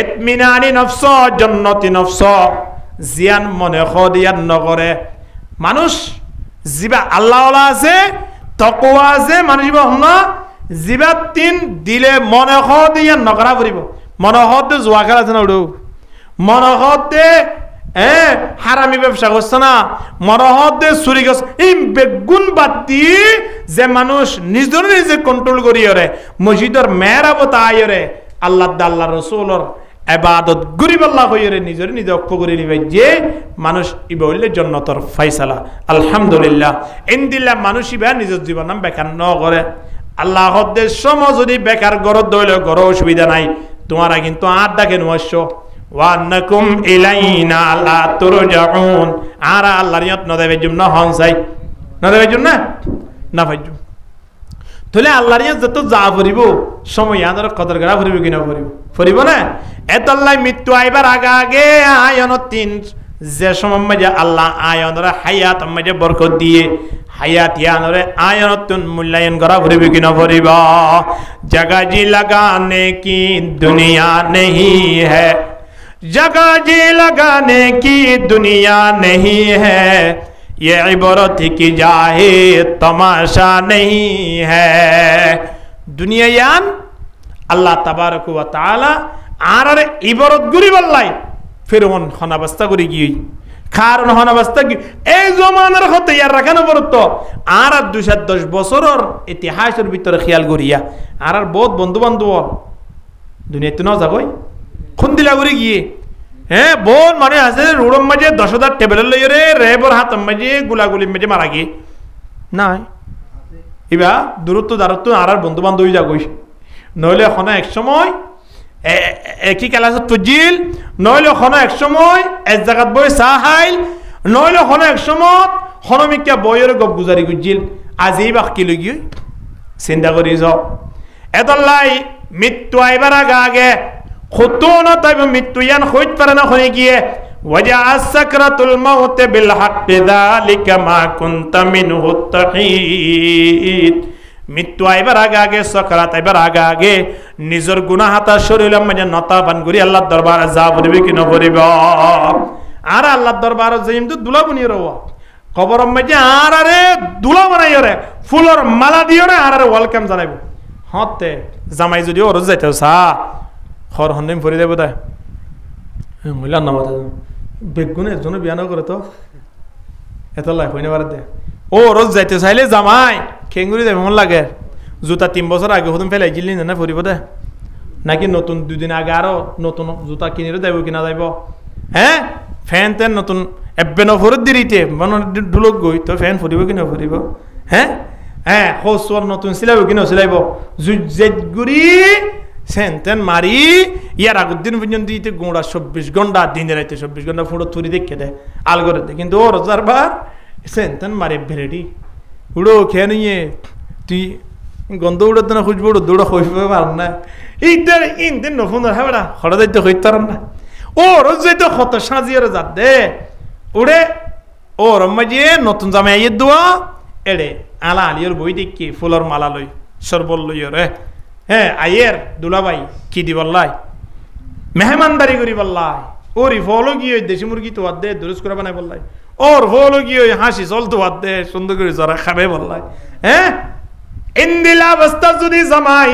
ইতমিনানি নফস জান্নাতি নফস জিয়ান মনে খদিয়ান নগরে মানুষ জিবা আল্লাহওয়ালা আছে তাকওয়া আছে মানুষ বহনা জিবা তিন দিলে মনে খদিয়ান নগরা পড়িব মনে খদে জুয়া খেলা আছে না উড়ো মনে খদে হারামি ব্যবসা করছে না মনে খদে চুরি করছে এই বেগুন বাতি যে মানুষ নিজের নিজে কন্ট্রোল করি রে মসজিদের মেহরাবত আয়রে আল্লাহ আল্লাহ রসুলর ইবাদত গরিব আল্লাহ হইরে নিজের নিজে অক্ষ করে নিবে যে মানুষ ইবা হইলে জান্নাতের ফয়সালা আলহামদুলিল্লাহ ইনদিল্লাহ মানুষ ইবা নিজের জীবন নাম বেকার ন করে আল্লাহ হদ্দের সময় যদি বেকার গরত দইলে গর অসুবিধা নাই তোমারা কিন্তু আর ডাকে নয়শ ওয়ান্নাকুম ইলাইনা লা তুরজাউন আর আল্লাহর নিয়ত ন দেবে জন্য হন চাই না দেবে জন্য না ভাইজু তাহলে আল্লাহর নিয়ত যত যা পড়িব সময় আদর কদর করা পড়িব কিনা পড়িব পড়িব না এতল্লাই মৃত্যু আইবার আগে আগে আয়ন তিন যে সময় মাঝে আল্লাহ আয়নরে হায়াত মাঝে বরকত দিয়ে হায়াত ইয়ানরে আয়নতুন মূল্যায়ন করা পড়িব কিনা পড়িব জগা জি লাগানে কি দুনিয়া নেহি হ্যায় जगह जी लगाने की दुनिया नहीं है ये इबरत की जाहे तमाशा नहीं है दुनियायान अल्लाह तबारक व ताला आर इबरत गुरी बल्लाई फिर उन खनाबस्ता गुरी की कारण खनाबस्ता की ए जमानार हते यार রাখানো পড়তো আর 210 বছরের ইতিহাসের ভিতরে খেয়াল করিয়া আর বহুত বন্ধু বান্ধব দুনিয়াতে না যাগই খুন দিলা করে গিয়ে হ্যাঁ বোন মানে আছে রুড়ম মাঝে 10,000 টেবিলের লইয়ে রে রেবর হাত মাঝে গুলাগুলি মাঝে মারা গিয়ে নাই ইবা দূরত্ব দারত্ব আর বন্ধু বান্ধব যা গই নইলে এখন এক সময় একই ক্লাসত ফুজিল নইলে এখন এক সময় এক জায়গাত বই সাহাইল নইলে এখন এক সময় হনমিকা বইয়ের গপ গুজারি গুজিল আজি বাকি লই গিয়ে চিন্তা করি যাও এতলাই মৃত্যু আইবার আগে আগে খুতুনা তাইব মৃত্যু ইয়ান হইত পারে না হয়ে গিয়ে ওয়াজা সাকরাতুল মাউত বিল হক যালিকা মা কুনতা মিনহু তাহিদ মৃত্যু আইবার আগে আগে সাকরাত আইবার আগে আগে নিজের গুনাহ হাতা শরীরের মাঝে নতা বান করি আল্লাহর দরবারে যা বলবে কি না বলবে আর আল্লাহর দরবারে যাইম তো দুলা বনিয়ে রও কবরের মাঝে আর আরে দুলা বানাই রে ফুলের মালা দিও রে আর ওয়েলকাম জানাইবো হতে জামাই যদি ওর যাইতেও সা খর হন্দিম ফরি দেব তাই মহিলার নাম বেগুন একজনে বিয়া না করে তো এত লাই হইনে পারে দে ও রোজ যাইতে চাইলে জামাই খেঙ্গুরি দেবে মন লাগে জুতা 3 বছর আগে হতুম ফেলাই গিলি না ফরিব দে নাকি নতুন 2 দিন আগে আরো নতুন জুতা কিনে দেব কিনা যাইব হ্যাঁ ফ্যান তেন নতুন এব্বে নফরত দিরিতে মন ঢুলক গই তো ফ্যান ফরিব কিনা ফরিব হ্যাঁ হ্যাঁ হোসর নতুন সিলাইব কিনা সিলাইব জুজেগুরি সেন্টেন মারি ইয়ার আগের দিন পর্যন্ত দিতে গোড়া 24 ঘন্টা দিনে রাইতে 24 ঘন্টা ফুটো থুরি দেখে দেয় আল করে দেয় কিন্তু ওর যারবার সেন্টেন মারে ভেরেডি উড়ো খেয়ে নিয়ে তুই গন্ধ উড়াতে না খুঁজবো দৌড়া খুঁজবে পার না এইটার ইনদিন নফুন হ্যাঁ হঠাৎ যাইতে হইতে পারেন না ওর যাইতে কত সাজিয়ে যাত দে উড়ে ওর মাঝে নতুন জামাই আইয়ের দোয়া এড়ে আলা আলিয়র বই দেখি ফুলর মালা লই সরবল লই রে হ্যাঁ আইয়ের দুলাভাই কি দি বললাই মেহমানদারি করি বললাই ওর ফলো গিয়ে দেশি মুরগি তো আদ দে দুরুস করে বানাই বললাই ওর ফলো গিয়ে হাসি চল তো আদ দে সুন্দর করে জরা খাবে বললাই হ্যাঁ ইন্দিলা অবস্থা যদি জামাই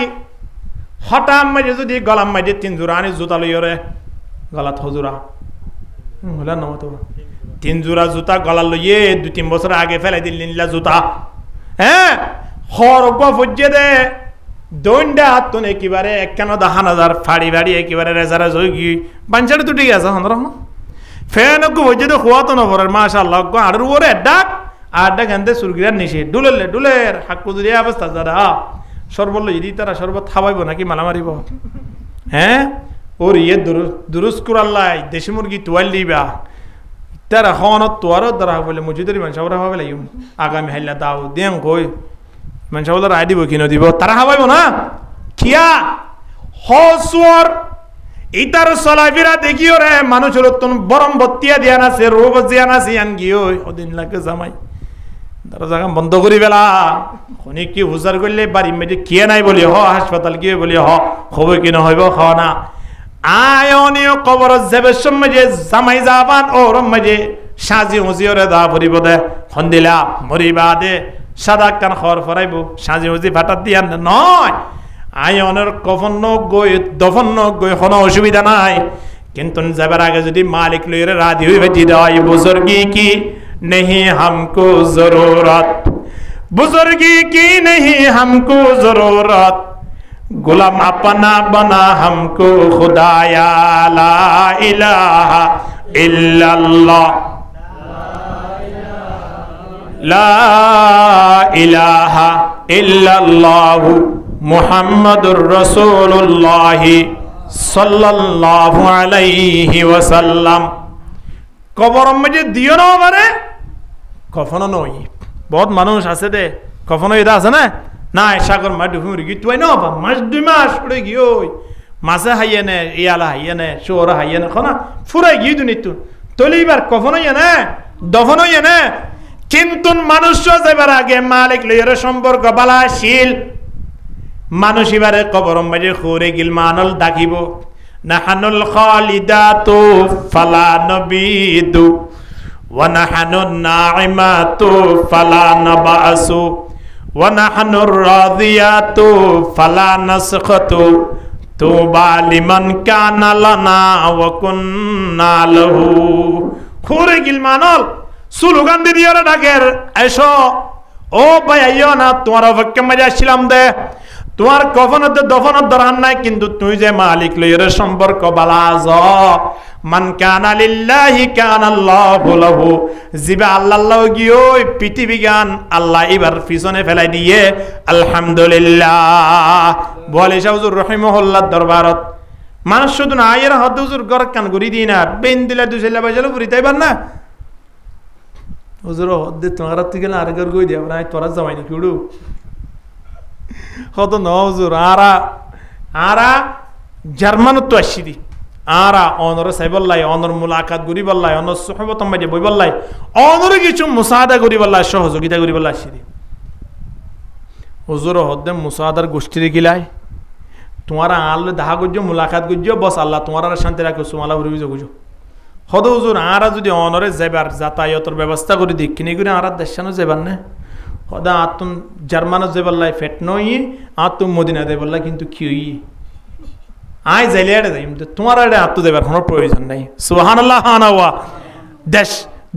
হঠাৎ মাঝে যদি গলাম মাঝে 3 জোড়া আনি জুতা লইয় রে গলাত হজুরা হলা নাম তো 3 জোড়া জুতা গলা লইয়ে 2-3 বছর আগে ফেলাই দিল নীলা জুতা হ্যাঁ হরক ফজ্জে দে দইন্ডা হাতুন একেবারে 51,000 ফাড়ি বাড়ি একেবারে রেজারা জগি বাঞ্চাড়ে তো ঠিক আছে হন্দ্র ফ্যান কো হইছে তো খোয়াতো না পড়ার মাশাআল্লাহ গো আর ওরে ডাক আর ডাক আনতে সুরগিরার নিশে ডুলেলে ডুলের হাক্কু যদি অবস্থা যারা সরবল যদি তারা শরবত খাওয়াইব নাকি মালা মারিব হ্যাঁ ওর ইয়ে দুরুস কুরাল্লাই দেশি মুরগি তোয়াল দিবা তারা খাওয়ানোর তোয়ারও দ্বারা বলে মজুদারি মানুষ ওরা হবে লাগিব আগামী হাইলা দাও দেন কই মানুষ বলে রায় দিব কিনে দিব তারা খাওয়াইব না কিয়া হসুয়ার ইতার চলাফেরা দেখিও রে মানুষের তোন বরম বত্তিয়া দিয়া নাছে রোগ দিয়া নাছে আন গিয়ে ওদিন লাগে জামাই দরজা বন্ধ করি বেলা খনি কি হুজার করলে বাড়ি মেয়েটি কে নাই বলি হ হাসপাতাল গিয়ে বলি হবে কি না হইব খাওয়া না আয়নীয় কবর যাবে সময়ে জামাই যাবান ওর মাঝে সাজি হুজি ওরে দা ভরিব দে খন্দিলা মরিবা দে সাদা কান খবর ফরাইব সাজি হুজি ফাটাত দিয়া নয় আয়নের কফন গই দফন গই কোনো অসুবিধা নাই কিন্তু যাবার আগে যদি মালিক লইরে রাজি হইবে জিদাই বুজুর্গি কি नहीं हमको जरूरत बुजुर्गी की नहीं हमको जरूरत गुलाम अपना बना हमको खुदाया ला इलाहा इल्लल्लाह ला इलाहा इल्लल्लाह मुहम्मदुर रसूलुल्लाह सल्लल्लाहु अलैहि वसल्लम কবর মধ্যে দিও না মানে কফন নই বহুত মানুষ আছে দে কফন এটা আছে না না সাগর মা ডুবি মরি তুই না বা মাস 2 মাস পড়ে গিয়ে মাছে হাইয়ে নে ইয়ালা হাইয়ে নে শোরা হাইয়ে নে খনা ফুরাই গিয়ে দুনি তুই তলিবার কফন হইয়ে না দফন হইয়ে না কিন্তু মানুষ যাবার আগে মালিক লইয়ের সম্পর্ক বালাশীল মানুষ এবারে কবর মধ্যে খুরে গিল মানল ডাকিব নাহানুল খালিদাতু ফালা নবিদু ওয়া নাহানুন নাইমাতু ফালা নাবাসু ওয়া নাহানুর রাদিয়াতু ফালা নাসখাতু তুবা লিমান কানা লানা ওয়া কুননা লাহু খুরে গিল মানল স্লোগান দিয়ে ডাকের এসো ও ভাই আইও না তোমার অপেক্ষা মজা ছিলাম দে তোমার কফনত দফনত দরকার নাই কিন্তু তুই যে মালিক লইয়ের সম্পর্ক বালাজ মান কানা লিল্লাহি কানাল্লাহু লাহু জিবা আল্লাহ গিয়ে পৃথিবী গান আল্লাহ এবার পিছনে ফেলাই দিয়ে আলহামদুলিল্লাহ বলে হুজুর রহিমাহুল্লাহ দরবারত মানুষ শুধু না আয়ের হাত হুজুর গর কান ঘুরি দি না বেন দিলা দুইলা বাজালো ঘুরি তাইবার না হুজুর হদ্দে তোমার থেকে না আর গর গই দিয়া না তোরা জামাই নাকি উড়ু কত নজুর আরা জার্মানত তো আসছি আরা অনর সাইবল্লাই অনর মুলাকাত করি বললাই অনর সুহবত মাঝে বই বললাই অনর কিছু মুসাদা করি বললাই সহযোগিতা করি বললাই আসছি হুজুর হদ্দে মুসাদার গোষ্ঠীর গিলাই তোমার আল্লাহ দাহা করছো মুলাকাত করছো বস আল্লাহ তোমার আর শান্তি রাখো সুমালা ভরি বুঝো হদ হুজুর আরা যদি অনরে যাবার যাতায়াতের ব্যবস্থা করে দিক কিনে করে আর দেশানো যাবার না হদা আতুম জার্মানো যে বললাই ফেট নই আতুম মদিনা দে বললা কিন্তু কি হই আই যাইলে আড়ে যাই তোমার আড়ে আত্ম দেবার কোনো প্রয়োজন নাই সুবহানাল্লাহ হানাওয়া দেশ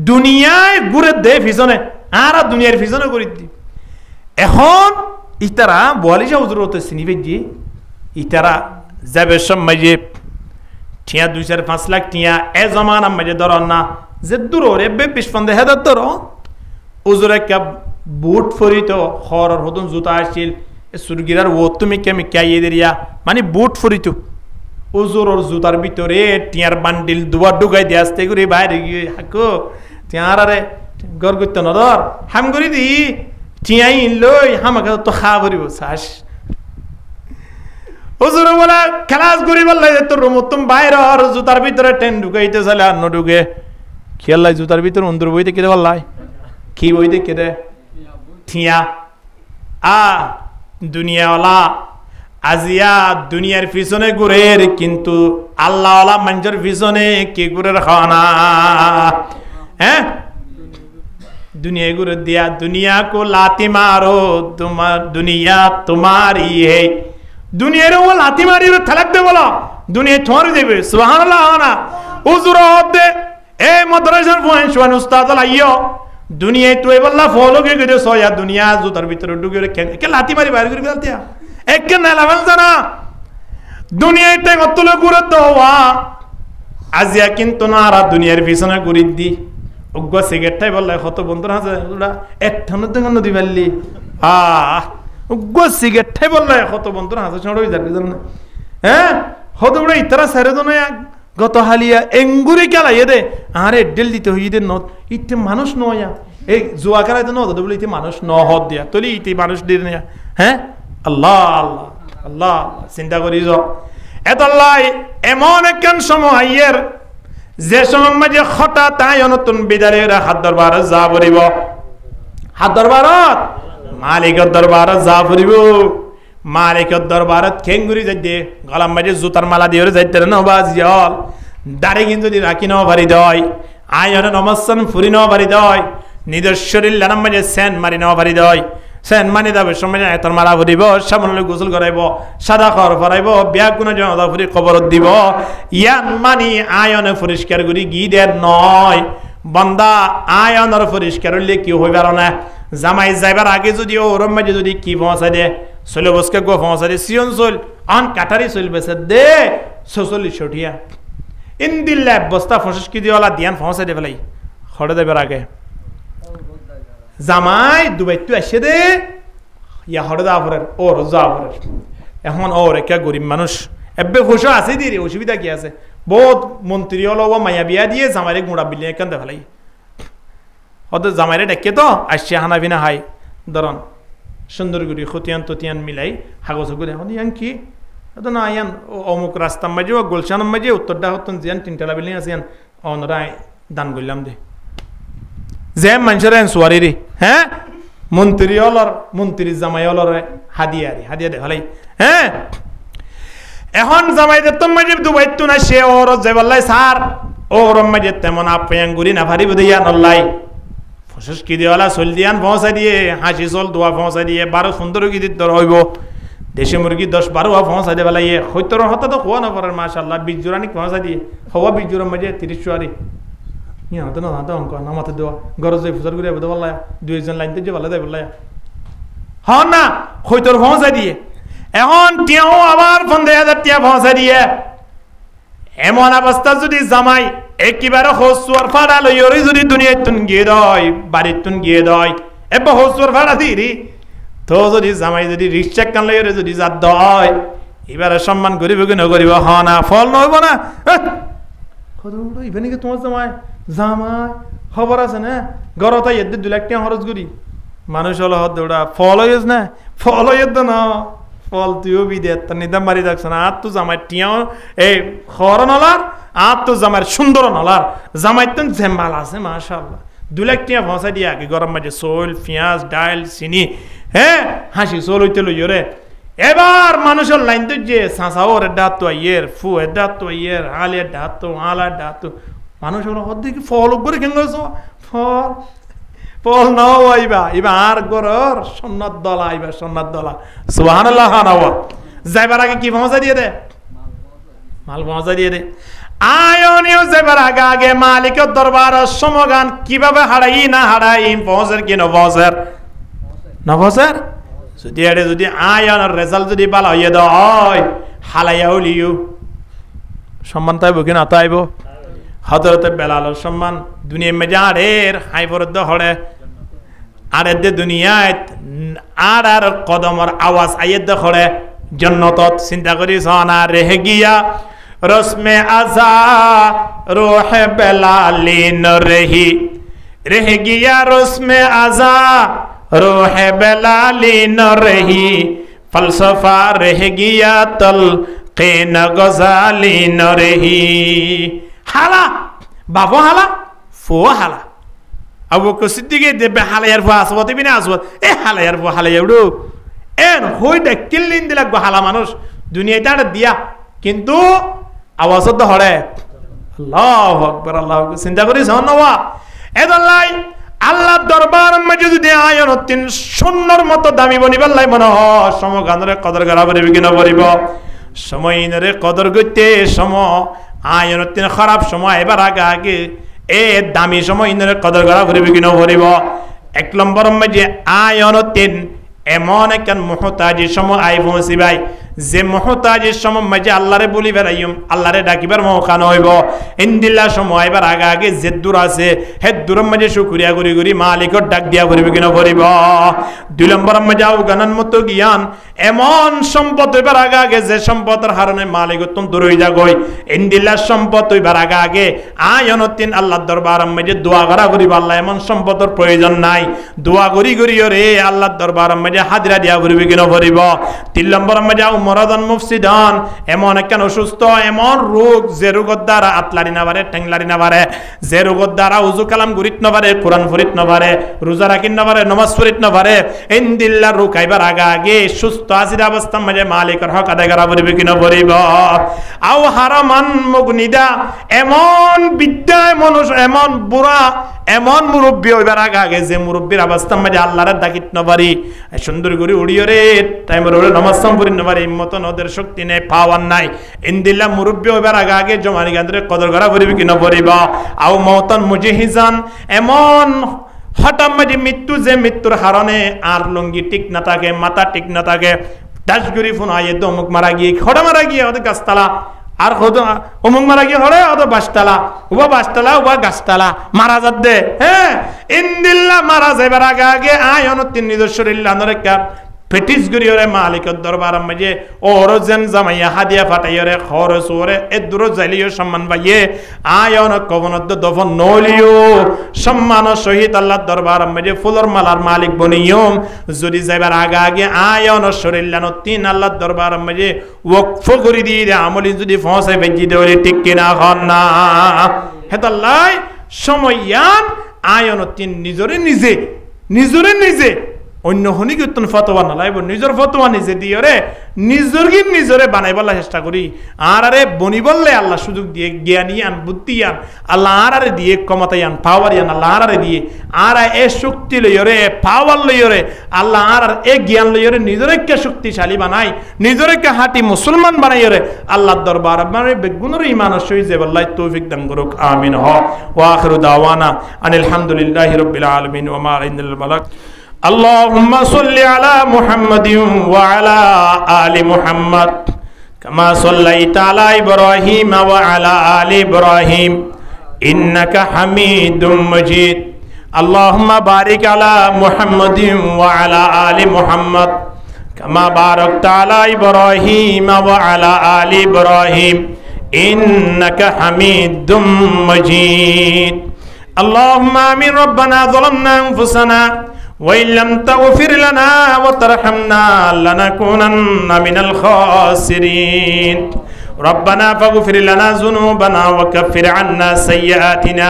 দুনিয়ায় ঘুরে দে পিছনে আর দুনিয়ার পিছনে করে দি এখন ইতারা বলিসা হুজুর হতে চিনি পেজি ইতারা যাবে সব মাঝে ঠিয়া 2-5 লাখ টিয়া এ জমানা মাঝে ধর না যে দূর রে বেশ ফন্দে হেদার ধর হুজুর একটা বুট ফরিত হরর হদন জুতা আসছিল সুরগিরার ও তুমি কেমি কাইয়ে দেরিয়া মানে বুট ফরিত উজুরর জুতার ভিতরে টিয়ার বান্ডিল দুয়ার ঢুকাই দিয়ে আসতে করে বাইরে গিয়ে হাকো টিয়ার আরে গর করতে নদর হাম করি দি টিয়াই লই হামাকে তো খা ভরিব শ্বাস হুজুর বলা খেলাস করি বললাই তোর রুম তুমি বাইরে আর জুতার ভিতরে টেন ঢুকাইতে চলে আর ন ঢুকে খেয়াল্লাই জুতার ভিতরে অন্দর বইতে কেটে বললাই কি বইতে কেটে ঠিয়া দুনিয়াওয়ালা আজিয়া দুনিয়ার পিছনে ঘুরের কিন্তু আল্লাহওয়ালা মানুষের পিছনে কে ঘুরে খাওয়া না হ্যাঁ दुनिया गुरु दिया दुनिया को लाती मारो तुम दुनिया तुम्हारी है दुनिया रे वो लाती मारी रे थलक दे बोला दुनिया छोड़ देबे सुभान अल्लाह ना उजरो दे ए मदरसा फुआन उस्ताद लाइयो दुनिया तो बल्ला फॉलो के गदे सोया दुनिया जो तर भीतर डुगे रे के लाती मारी बाहर कर गलतिया एक के ना लावन जाना दुनिया ते गतले गुरु तो वा আজিয়া কিন্তু নারা দুনিয়ার পিছনে ঘুরি দি উগ্র সিগারেটটাই বললে কত বন্ধুরা আছে ওরা একটানো তো নদী পারলি উগ্র সিগারেটটাই বললে কত বন্ধুরা আছে ছোট হয়ে যাবে জানো হ্যাঁ হতো ওরা ইতারা সারে তো নয় গত হালিয়া এঙ্গুরি কেলা এদে আরে ডেল দিতে হই ইদের নদ ইতে মানুষ নয়া এই জুয়া খেলায় তো নদ বলে ইতে মানুষ ন হদ দিয়া তলি ইতে মানুষ দিয়ে নেয়া হ্যাঁ আল্লাহ আল্লাহ আল্লাহ চিন্তা করি যাও এত আল্লাহ এমন একখান সময় আইয়ের যে সময় মাঝে হঠাৎ আয় নতুন বিদারে হাত দরবার যা বলিব হাত দরবারত মালিকের দরবারত যা ফুরিব মালিকের দরবারত খেঙ্গুরি যাইতে গলাম বাজে জুতার মালা দিয়ে যাইতে নবাজ জল দাড়ি কিন্তু যদি রাখি ন পারি দয় আয়ন নমস্কান ফুরি ন পারি দয় নিজের শরীর লানাম বাজে সেন মারি ন পারি দয় সেন মানি যাবে সময় তোর মালা ফুরিব সামনে গোসল করাইব সাদা খর ফরাইব বিয়া কোনো জনতা ফুরি খবরত দিব ইয়ান মানি আয়নে পরিষ্কার করি গি দেন নয় বন্দা আয়নের পরিষ্কার হইলে কি হইবার না জামাই যাইবার আগে যদি ওরম মাঝে যদি কি পৌঁছাই দে চলে বসকে গো পৌঁছাই দে সিয়ন চল আন কাটারি চলবেছে দে 46 টিয়া ইন্দিল্লা বস্তা ফসস কি দিওয়ালা দিয়ান পৌঁছাই দে ফেলাই খড়ে দেবার আগে জামাই দুবাইতু আসে দে ইয়া হড়ে জাফরের ওর জাফরের এখন ওর একটা গরিব মানুষ এবে খুশি আছে দি রে অসুবিধা কি আছে বহুত মন্ত্রী হলো মায়া বিয়া দিয়ে জামাইরে গুঁড়া বিলিয়ে এখান দে ফেলাই হয়তো জামাইরে ডেকে তো আসছে হানা বিনা হাই ধরন সুন্দর করে খতিয়ান ততিয়ান মিলাই হাগজ করে এখন ইয়ান কি না ইয়ান অমুক রাস্তার মাঝে ও গুলশানের মাঝে উত্তরটা হতন জিয়ান তিনটা বিল্ডিং আছে ইয়ান অনরাই দান করলাম দে যে মানুষের সোয়ারি রে হ্যাঁ মন্ত্রী জামাই হলর হাদিয়া দে ভালাই হ্যাঁ এখন জামাইদের তো মাঝে দুবাইতো না সে ওর জেবাল্লাই সার ওর মাঝে তেমন আপ্যাঙ্গুরি না ভারি বুঝে ইয়ান অল্লাই ফসস কি দিওয়ালা চল দিয়ান পৌঁছাই দিয়ে হাসি চল দোয়া পৌঁছাই দিয়ে 12 সুন্দর কি দিত হইব দেশি মুরগি 10-12 পৌঁছাই দে বেলা ইয়ে হয়তো হতা তো খোয়া না পারার মাশাআল্লাহ 20 জোড়া নিক পৌঁছাই দিয়ে হওয়া 20 জোড়ার মাঝে 30 চুয়ারি ইয়া হতো না হতো অঙ্ক নামাতে দেওয়া গরজ ফুসার করে বলে বল্লা দুইজন লাইন দিয়ে ভালো দেয় বল্লা হ্যাঁ না হয়তো পৌঁছাই দিয়ে এখন টিয়াও আবার 15,000 টিয়া পৌঁছাই দিয়ে এমন অবস্থা যদি জামাই একেবারে হসুয়ার ফাড়া লইরে যদি দুনিয়ায় তুন গিয়ে দয় বাড়ির তুন গিয়ে দয় এবার হসুয়ার ফাড়া দিরি তো যদি জামাই যদি রিক্সা কান লইরে যদি যা দয় এবারে সম্মান করিব কি নকরিব হ না ফল নহব না ইভেন কি তোমার জামাই খবর আছে না গরত 2 লাখ টাকা খরচ করি মানুষ হলো হদ দৌড়া ফল হইস না ফল হইত না ফল তুইও বিদে তার নিদাম মারি দেখছ না আর তো জামাই টিয়াও এই খর নলার আর তো জামাই সুন্দর নলার জামাই তো জেম্বাল আছে মাশাআল্লাহ 2 লাখ টাকা পৌঁছাই দিয়ে আগে গরম মাঝে সোল পেঁয়াজ ডাল চিনি হ্যাঁ হাসি সোল হইতে লই রে এবার মানুষের লাইন তো যে সাঁসা ওর ডাত তো আইয়ের ফু এর ডাত তো আইয়ের আলের ডাত তো আলার ডাত তো মানুষ হলো হদ দেখি ফল উপরে কেন ফল নাও আইবা এবার আর গরর সন্ন্যত দলা আইবা সন্ন্যত দলা সুবহানাল্লাহ হানাওয়া যাইবার আগে কি পৌঁছা দিয়ে দে মাল পৌঁছা দিয়ে দে আয়নিও যাইবার আগে মালিকের দরবার সমগান কিভাবে হারাই না হারাই পৌঁছার কি নবছর যদি এটা যদি আয়নের রেজাল্ট যদি ভালো হইয়ে দেয় হালাইয়া হলিও সম্মান তাইব কি না তাইব হজরত বেলালের সম্মান দুনিয়া মেজারের হাইবরদ্দ হড়ে আর এতে দুনিয়ায় আর কদমর আওয়াজ আইয়েদ হড়ে জন্নতত চিন্তা করি সনা রেহে গিয়া রসমে আজা রোহে বেলালিন রেহে গিয়া রসমে আজা রোহে বেলালিন রহি ফলসফা রেহে গিয়া তল কেন গজালিন রহি হালা বাবা হালা ফো হালা আবু বকর সিদ্দিক দেবে হালায়ার ফো আসবত বিনা আসবত এ হালায়ার ফো হালায়াউডু এন হইটা কিল্লিন দিলাক হালা মানুষ দুনিয়াটা দিয়া কিন্তু আওয়াজত হড়ে আল্লাহু আকবার আল্লাহু আকবার চিন্তা করিস নওয়া এদল্লাই আল্লাহর দরবার মধ্যে যদি আয়নতিন সুন্নর মতো দামি বনিবার লাই মনে হয় সমগানরে কদর করা পারিব কি না পারিব সময়রে কদর করতে আয়নতিন খারাপ সময় এবার আগে এ দামি সময় ইন্দরে কদর করা পারিব কি না পারিব 1 নম্বর মধ্যে আয়নতিন এমন একখান মুহতাজি সময় আই পৌঁছি ভাই যে মুহতাজির সময় মাঝে আল্লাহরে বলি বেড়াইম আল্লাহরে ডাকিবার মৌকান হইব ইন্দিল্লা সময় এবার আগে যে দূর আছে হে দূরের মাঝে শুকরিয়া করি করি মালিকর ডাক দিয়া করিব কিনা করিব 2 নম্বর মাঝে আউগানার মতো জ্ঞান এমন সম্পদ হইবার আগে যে সম্পদের হারণে মালিক তুম দূর হয়ে যাগই ইন্দিল্লার সম্পদ হইবার আগে আয়নতিন আল্লাহর দরবার মাঝে দোয়া করা করিব আল্লাহ এমন সম্পদের প্রয়োজন নাই দোয়া করি করি রে আল্লাহর দরবার মাঝে হাজিরা দিয়া করিব কিনা করিব 3 নম্বর মাঝে মরাদান মুফসিদান, এমন একখান অসুস্থ, এমন রোগ যে রোগের দ্বারা আতলারি না পারে, ঠেংলারি না পারে, যে রোগের দ্বারা উজু কালাম গুরিত না পারে, কোরআন ফরিত না পারে, রোজা রাখিন না পারে, নমাজ ফরিত না পারে, ইনদিল্লা রোগ আইবার আগে সুস্থ আজির অবস্থার মাঝে মালিকের হক আদায় করা পড়িবে কিনা পড়িব। আও হারামান মুগনিদা, এমন বিদ্যা, এমন বুড়া, এমন মুরব্বী হইবার আগে যে মুরব্বীর অবস্থার মাঝে আল্লাহর ডাকিত না পারি, সুন্দর করে উড়িয়ে রে টাইমের ওরে নমাজ পড়ি না পারি, মতন ওদের শক্তি নেই, পাওয়ার নাই, ইনদিল্লা মুরব্বী হইবার আগে জমানি গান্ধরে কদর করা পড়িবে কিনা পড়িব। আও মতন মুজিহিজান, এমন হঠাৎ মাঝে মৃত্যু, যে মৃত্যুর হারণে আর লঙ্গি ঠিক না থাকে, মাথা ঠিক না থাকে, দাসগুড়ি ফোন আইয়ে তো অমুক মারা গিয়ে, খড়া মারা গিয়ে ওদের গাছতলা, আর অমুক মারা গিয়ে হরে ওদের বাসতলা, উবা বাসতলা, উবা গাছতলা মারা যাত দে। হ্যাঁ, ইনদিল্লা মারা যাইবার আগে আয় অনতিন নিজের শরীর রেখা ফেটিস গরিয়রে মালিকের দরবার মাঝে ওর যেন জামাইয়া হাদিয়া ফাটাইয়রে খরচ ওরে এ দূর যাইলিও সম্মান পাইয়ে আয়ন কবনত দফন নলিও সম্মান সহিত আল্লাহর দরবার মাঝে ফুলর মালার মালিক বনিও, যদি যাইবার আগে আয়ন শরীরলানো তিন আল্লাহর দরবার মাঝে ওয়াকফ করে দিয়ে আমলি যদি ফসে বেজি দেওয়ালে ঠিক কিনা হন না হেতাল্লাই সময়য়ান আয়ন তিন নিজরে নিজে অন্য হনি কীর্তন ফতোয়া না লাইব, নিজের ফতোয়া নিজে দিয়ে রে নিজরে বানাই বলার চেষ্টা করি। আর আরে বনি বললে আল্লাহ সুযোগ দিয়ে জ্ঞানী আন, বুদ্ধি আন, আল্লাহ আরে দিয়ে ক্ষমতাই আন, পাওয়ার আন, আল্লাহ আরে দিয়ে আর এ শক্তি লইরে, পাওয়ার লইরে, আল্লাহ আর এ জ্ঞান লইরে নিজরে কে শক্তিশালী বানাই, নিজরে কে হাঁটি মুসলমান বানাই রে আল্লাহর দরবার মানে বেগুনের ইমান সই যে আল্লাহ তৌফিক দান করুক, আমিন। ওয়া আখিরু দাওয়ানা আনিল হামদুলিল্লাহি রাব্বিল আলামিন ওয়া মা আলাইনাল বালাগ। اللهم صل على محمد وعلى آل محمد كما صليت على إبراهيم وعلى آل إبراهيم إنك حميد مجيد اللهم بارك على محمد وعلى آل محمد كما باركت على إبراهيم وعلى آل إبراهيم إنك حميد مجيد اللهم آمين ربنا ظلمنا أنفسنا وإن لم تغفر لنا وترحمنا لنكونن من الخاسرين ربنا فاغفر لنا ذنوبنا وكفر عنا سيئاتنا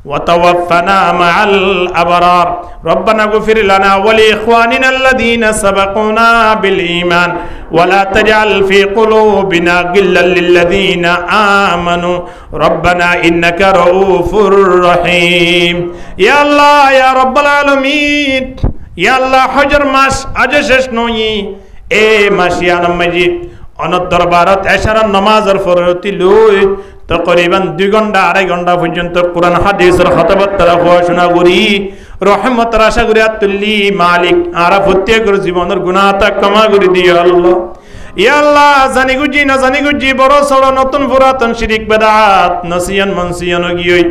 وتوفنا مع الأبرار ربنا اغفر لنا ولإخواننا الذين سبقونا بالإيمان ولا تجعل في قلوبنا غلا للذين آمنوا ربنا إنك رؤوف رحيم يا الله يا رب العالمين يا الله حجر মাস আজ শেষ নয় এ মাসিয়ান মজিদ অনর দরবারত এশারার নামাজের ফরতি লই তকরিবান 2 ঘন্টা 2.5 ঘন্টা পর্যন্ত কোরআন হাদিসের খতবাত তারা পড়াশোনা করি রহমতের আশা করি আতুল্লি মালিক আর প্রত্যেক জীবনের গুনাহ তা ক্ষমা করে দিও আল্লাহ ইয়া আল্লাহ জানি গুজি না জানি গুজি বড় সড় নতুন পুরাতন শিরিক বেদাত নসিয়ান মনসিয়ান গিয়ই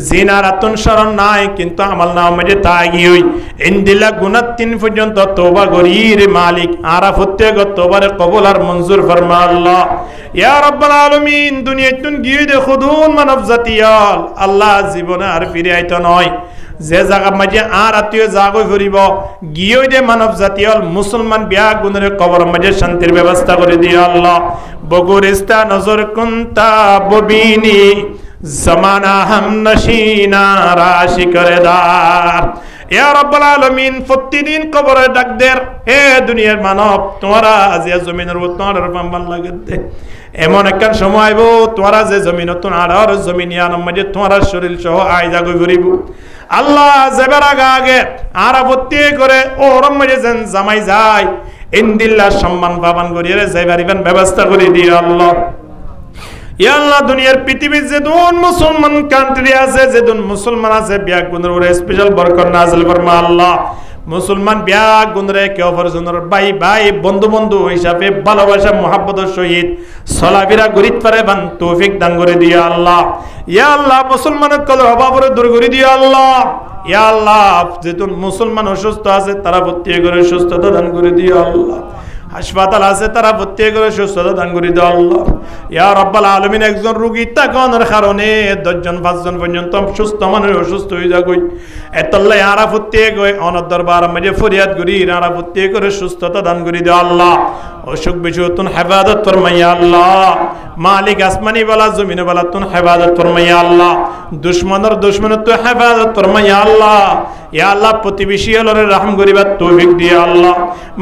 জিনার আতন শরণ নাই কিন্তু আমল নামে তাই গিয়ই ইনদিলা গুনাহ 3 পর্যন্ত তওবা করি রে মালিক আর প্রত্যেক তওবার কবুল আর মঞ্জুর ফরমা আল্লাহ ইয়া রাব্বাল আলামিন দুনিয়াতুন গিয়ে দে খুদুন মানব জাতিয়াল আল্লাহ জীবনে আর ফিরে আইতো নয় যে জায়গা মাঝে আর আত্মীয় জাগো ফিরিব গিয়ে দে মানব জাতীয় মুসলমান বিয়া গুণের কবর মাঝে শান্তির ব্যবস্থা করে দিও আল্লাহ বগুরিস্তা নজর কুনতা ববিনি জমানা হাম নশিনা রাশি করে দার ইয়া রাব্বাল আলামিন প্রতিদিন কবরে ডাক দের হে দুনিয়ার মানব তোমরা আজিয়া জমিনের উপর তোমার পাম্বান লাগে দে এমন একখান সময় আইব তোমরা যে জমিন আর জমিনিয়ান মাঝে তোমার শরীর সহ আইজা গই ঘুরিব আল্লাহ যাবার আগে আর আপত্তি করে ওর মাঝে যেন জামাই যায় ইনদিল্লাহ সম্মান পাবান করিয়ে যাইবার ইবেন ব্যবস্থা করে দিও আল্লাহ ইয়া আল্লাহ দুনিয়ার পৃথিবীর যে দুন মুসলমান কান্ট্রি আছে যে দুন মুসলমান আছে বিয়া গুণের উপরে স্পেশাল বরকত নাযিল ফরমা আল্লাহ মুসলমান বিয়া গুণরে কে অপরজনের ভাই ভাই বন্ধু বন্ধু হিসাবে ভালোবাসা মুহাব্বতের সহিত চলাফেরা করিতে পারে বান তৌফিক দান করে দিও আল্লাহ ইয়া আল্লাহ মুসলমানের কল অভাবরে দূর করে দিও আল্লাহ ইয়া আল্লাহ যেতুন মুসলমান অসুস্থ আছে তারা প্রত্যেক করে সুস্থতা দান করে দিও আল্লাহ হাসপাতাল আছে তারা প্রত্যেক করে সুস্থতা দান করে দিও আল্লাহ ইয়া রাব্বাল আলামিন একজন রোগী তাকানোর কারণে 10 জন 5 জন পর্যন্ত সুস্থ মানুষ অসুস্থ হয়ে যাগই এতল্লাই আরা প্রত্যেক অনর দরবার মাঝে ফরিয়াদ করি আরা প্রত্যেক করে সুস্থতা দান করে দিও আল্লাহ অসুখ বিসুখ হেফাজত ফরমাইয়া আল্লাহ মালিক আসমানি বালা জমিন বালা তুন হেফাজত ফরমাইয়া আল্লাহ দুশমনের তো হেফাজত ফরমাইয়া আল্লাহ ইয়া আল্লাহ প্রতিবেশী হলরে রহম করিবার তৌফিক দিয়া আল্লাহ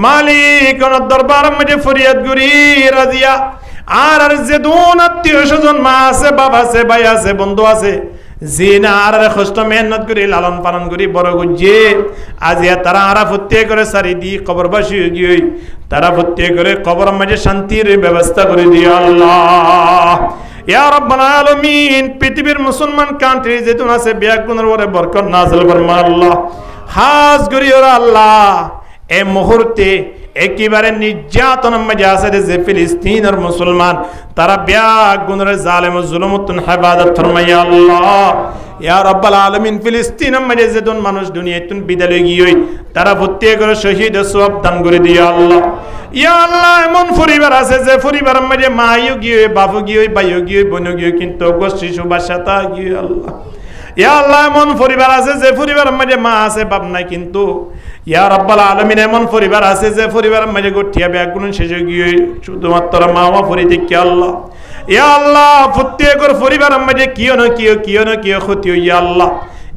মালিক ওর দরবার মধ্যে ফরিয়াদ করি রাজিয়া আর যে দুন আত্মীয় স্বজন মা আছে বাবা আছে ভাই আছে বন্ধু আছে জিনা আর কষ্ট মেহনত করি লালন পালন করি বড় গুজে আজিয়া তারা আরা ফুটে করে সারি দি কবরবাসী গিয়ে তারা ফুটে করে কবর মাঝে শান্তির ব্যবস্থা করে দিও আল্লাহ ইয়া রাব্বাল আলামিন পৃথিবীর মুসলমান কান্ট্রি যেতুন আছে ব্যাগুনের ওরে বরকত নাযিল ফরমা আল্লাহ খাস করি ওরা আল্লাহ এই মুহূর্তে একেবারে নির্যাতন মাঝে আছে যে ফিলিস্তিনের মুসলমান তারা ব্যাগুনের জালেম ও জুলুমতুন হেফাজত ফরমাইয়া আল্লাহ ইয়া রাব্বাল আলামিন ফিলিস্তিনের মাঝে যেতুন মানুষ দুনিয়াতুন বিদায় গিয়ে তারা প্রত্যেক করে শহীদ সওয়াব দান করে দিও আল্লাহ ইয়া আল্লাহ এমন পরিবার আছে যে পরিবারের মাঝে মাইও গিয়ে বাবু গিয়ে ভাইও গিয়ে বোন গিয়ে কিন্তু শিশু বাচ্চাটা গিয়ে আল্লাহ ইয়া আল্লাহ এমন পরিবার আছে যে পরিবারের মাঝে মা আছে বাপ নাই কিন্তু ইয়া রাব্বাল আলামিন এমন পরিবার আছে যে পরিবারের মাঝে গঠিয়া ব্যাগুন শেষে গিয়ে শুধুমাত্র মা ফরি দেখি আল্লাহ ইয়া আল্লাহ প্রত্যেকের পরিবারের মাঝে কিয় না কিয় ক্ষতি ইয়া আল্লাহ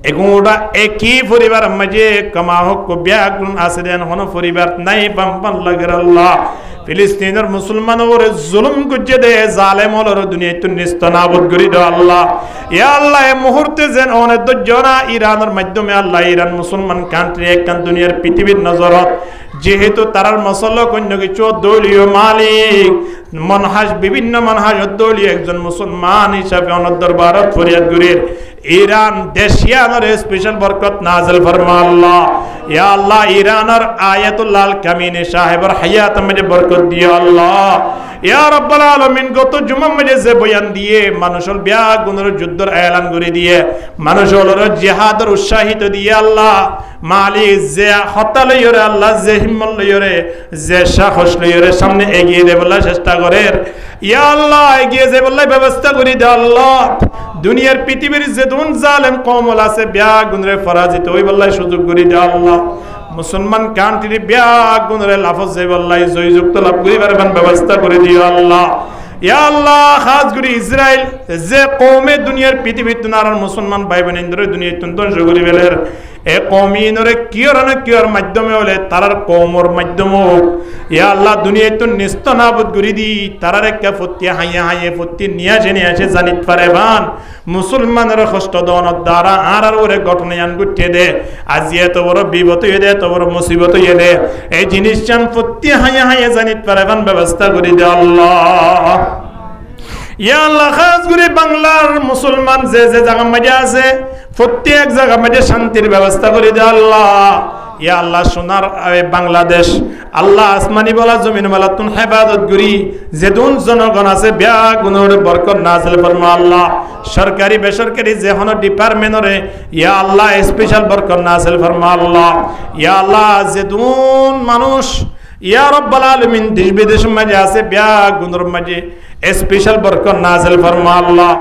এগুলা একই পরিবার মাঝে কমা হোক ব্যাগুন আছে দেন হন পরিবার নাই পাম্পান লাগে আল্লাহ ফিলিস্তিনের মুসলমান ওরে জুলুম গুজে দে জালেম ওর দুনিয়া তো নিস্তনাবুদ করে দাও আল্লাহ ইয়া আল্লাহ এই মুহূর্তে যেন অনেক দজনা ইরানের মাধ্যমে আল্লাহ ইরান মুসলমান কান্ট্রি একখান দুনিয়ার পৃথিবীর নজরত যেহেতু তারার মসলক অন্য কিছু দলীয় মালিক মনহাজ বিভিন্ন মনহাজ দলীয় একজন মুসলমান হিসাবে অনর দরবারত ফরিয়াদ গুরির ইরান দেশিয়ানের স্পেশাল বরকত নাযিল ফরমা আল্লাহ ইয়া আল্লাহ ইরানের আয়াতুল্লাহ কামিনী সাহেবের হায়াত মধ্যে বরকত দিও আল্লাহ ইয়া রাব্বাল আলামিন গত জুমা মধ্যে যে বয়ান দিয়ে মানুষের ব্যাগুনের যুদ্ধের এলান করে দিয়ে মানুষের জিহাদের উৎসাহিত দিয়ে আল্লাহ মালিক যে হত্যা লইরে আল্লাহ যে হিম্মত লইরে যে সাহস লইরে সামনে এগিয়ে দেবলা চেষ্টা করে ইয়া আল্লাহ এগিয়ে যে বললাই ব্যবস্থা করে দে আল্লাহ দুনিয়ার পৃথিবীর যে দুন জালেম কওমল আছে ব্যাগুনরে পরাজিত ওই বললাই সুযোগ করে দে আল্লাহ মুসলমান কান্ট্রি ব্যাগুনরে লাফজ যে বললাই জয়যুক্ত লাভ করিবার ব্যবস্থা করে দিও আল্লাহ ইয়া আল্লাহ খাস করে ইসরায়েল যে কওমে দুনিয়ার পৃথিবীর তুনার মুসলমান ভাই বোনেদের দুনিয়ার ধ্বংস করে ফেলের এ কওমিনরে কিয়র মাধ্যমে হলে তারার কওমর মাধ্যমে ইয়া আল্লাহ দুনিয়ায় তো নিস্তনাবুদ করে দি তারার একটা ফতি হাইয়ে ফতি নিয়ে আসে জানিত পারে বান মুসলমানের কষ্ট দনের দ্বারা আর ওরে ঘটনা আন গুটিয়ে দে আজি এত বড় বিপদ হয়ে দে এত বড় মুসিবত হয়ে দে এই জিনিস চান ফতি হাইয়ে জানিত পারে বান ব্যবস্থা করে দে আল্লাহ ইয়া আল্লাহ খাস করে বাংলার মুসলমান যে জায়গা মধ্যে আছে প্রত্যেক জায়গা মধ্যে শান্তির ব্যবস্থা করে দে আল্লাহ ইয়া আল্লাহ সোনার বাংলাদেশ আল্লাহ আসমানি বলা জমিন বলা তুন হেফাজত করি যেদুন জনগণ আছে ব্যাগুনের বরকত নাযিল ফরমা আল্লাহ সরকারি বেসরকারি যে হন ডিপার্টমেন্টরে ইয়া আল্লাহ স্পেশাল বরকত নাযিল ফরমা আল্লাহ ইয়া আল্লাহ যেদুন মানুষ ইয়া রাব্বাল আলামিন দেশ বিদেশের মাঝে আছে ব্যাগুনের মাঝে স্পেশাল বরকত নাযিল ফরমা আল্লাহ।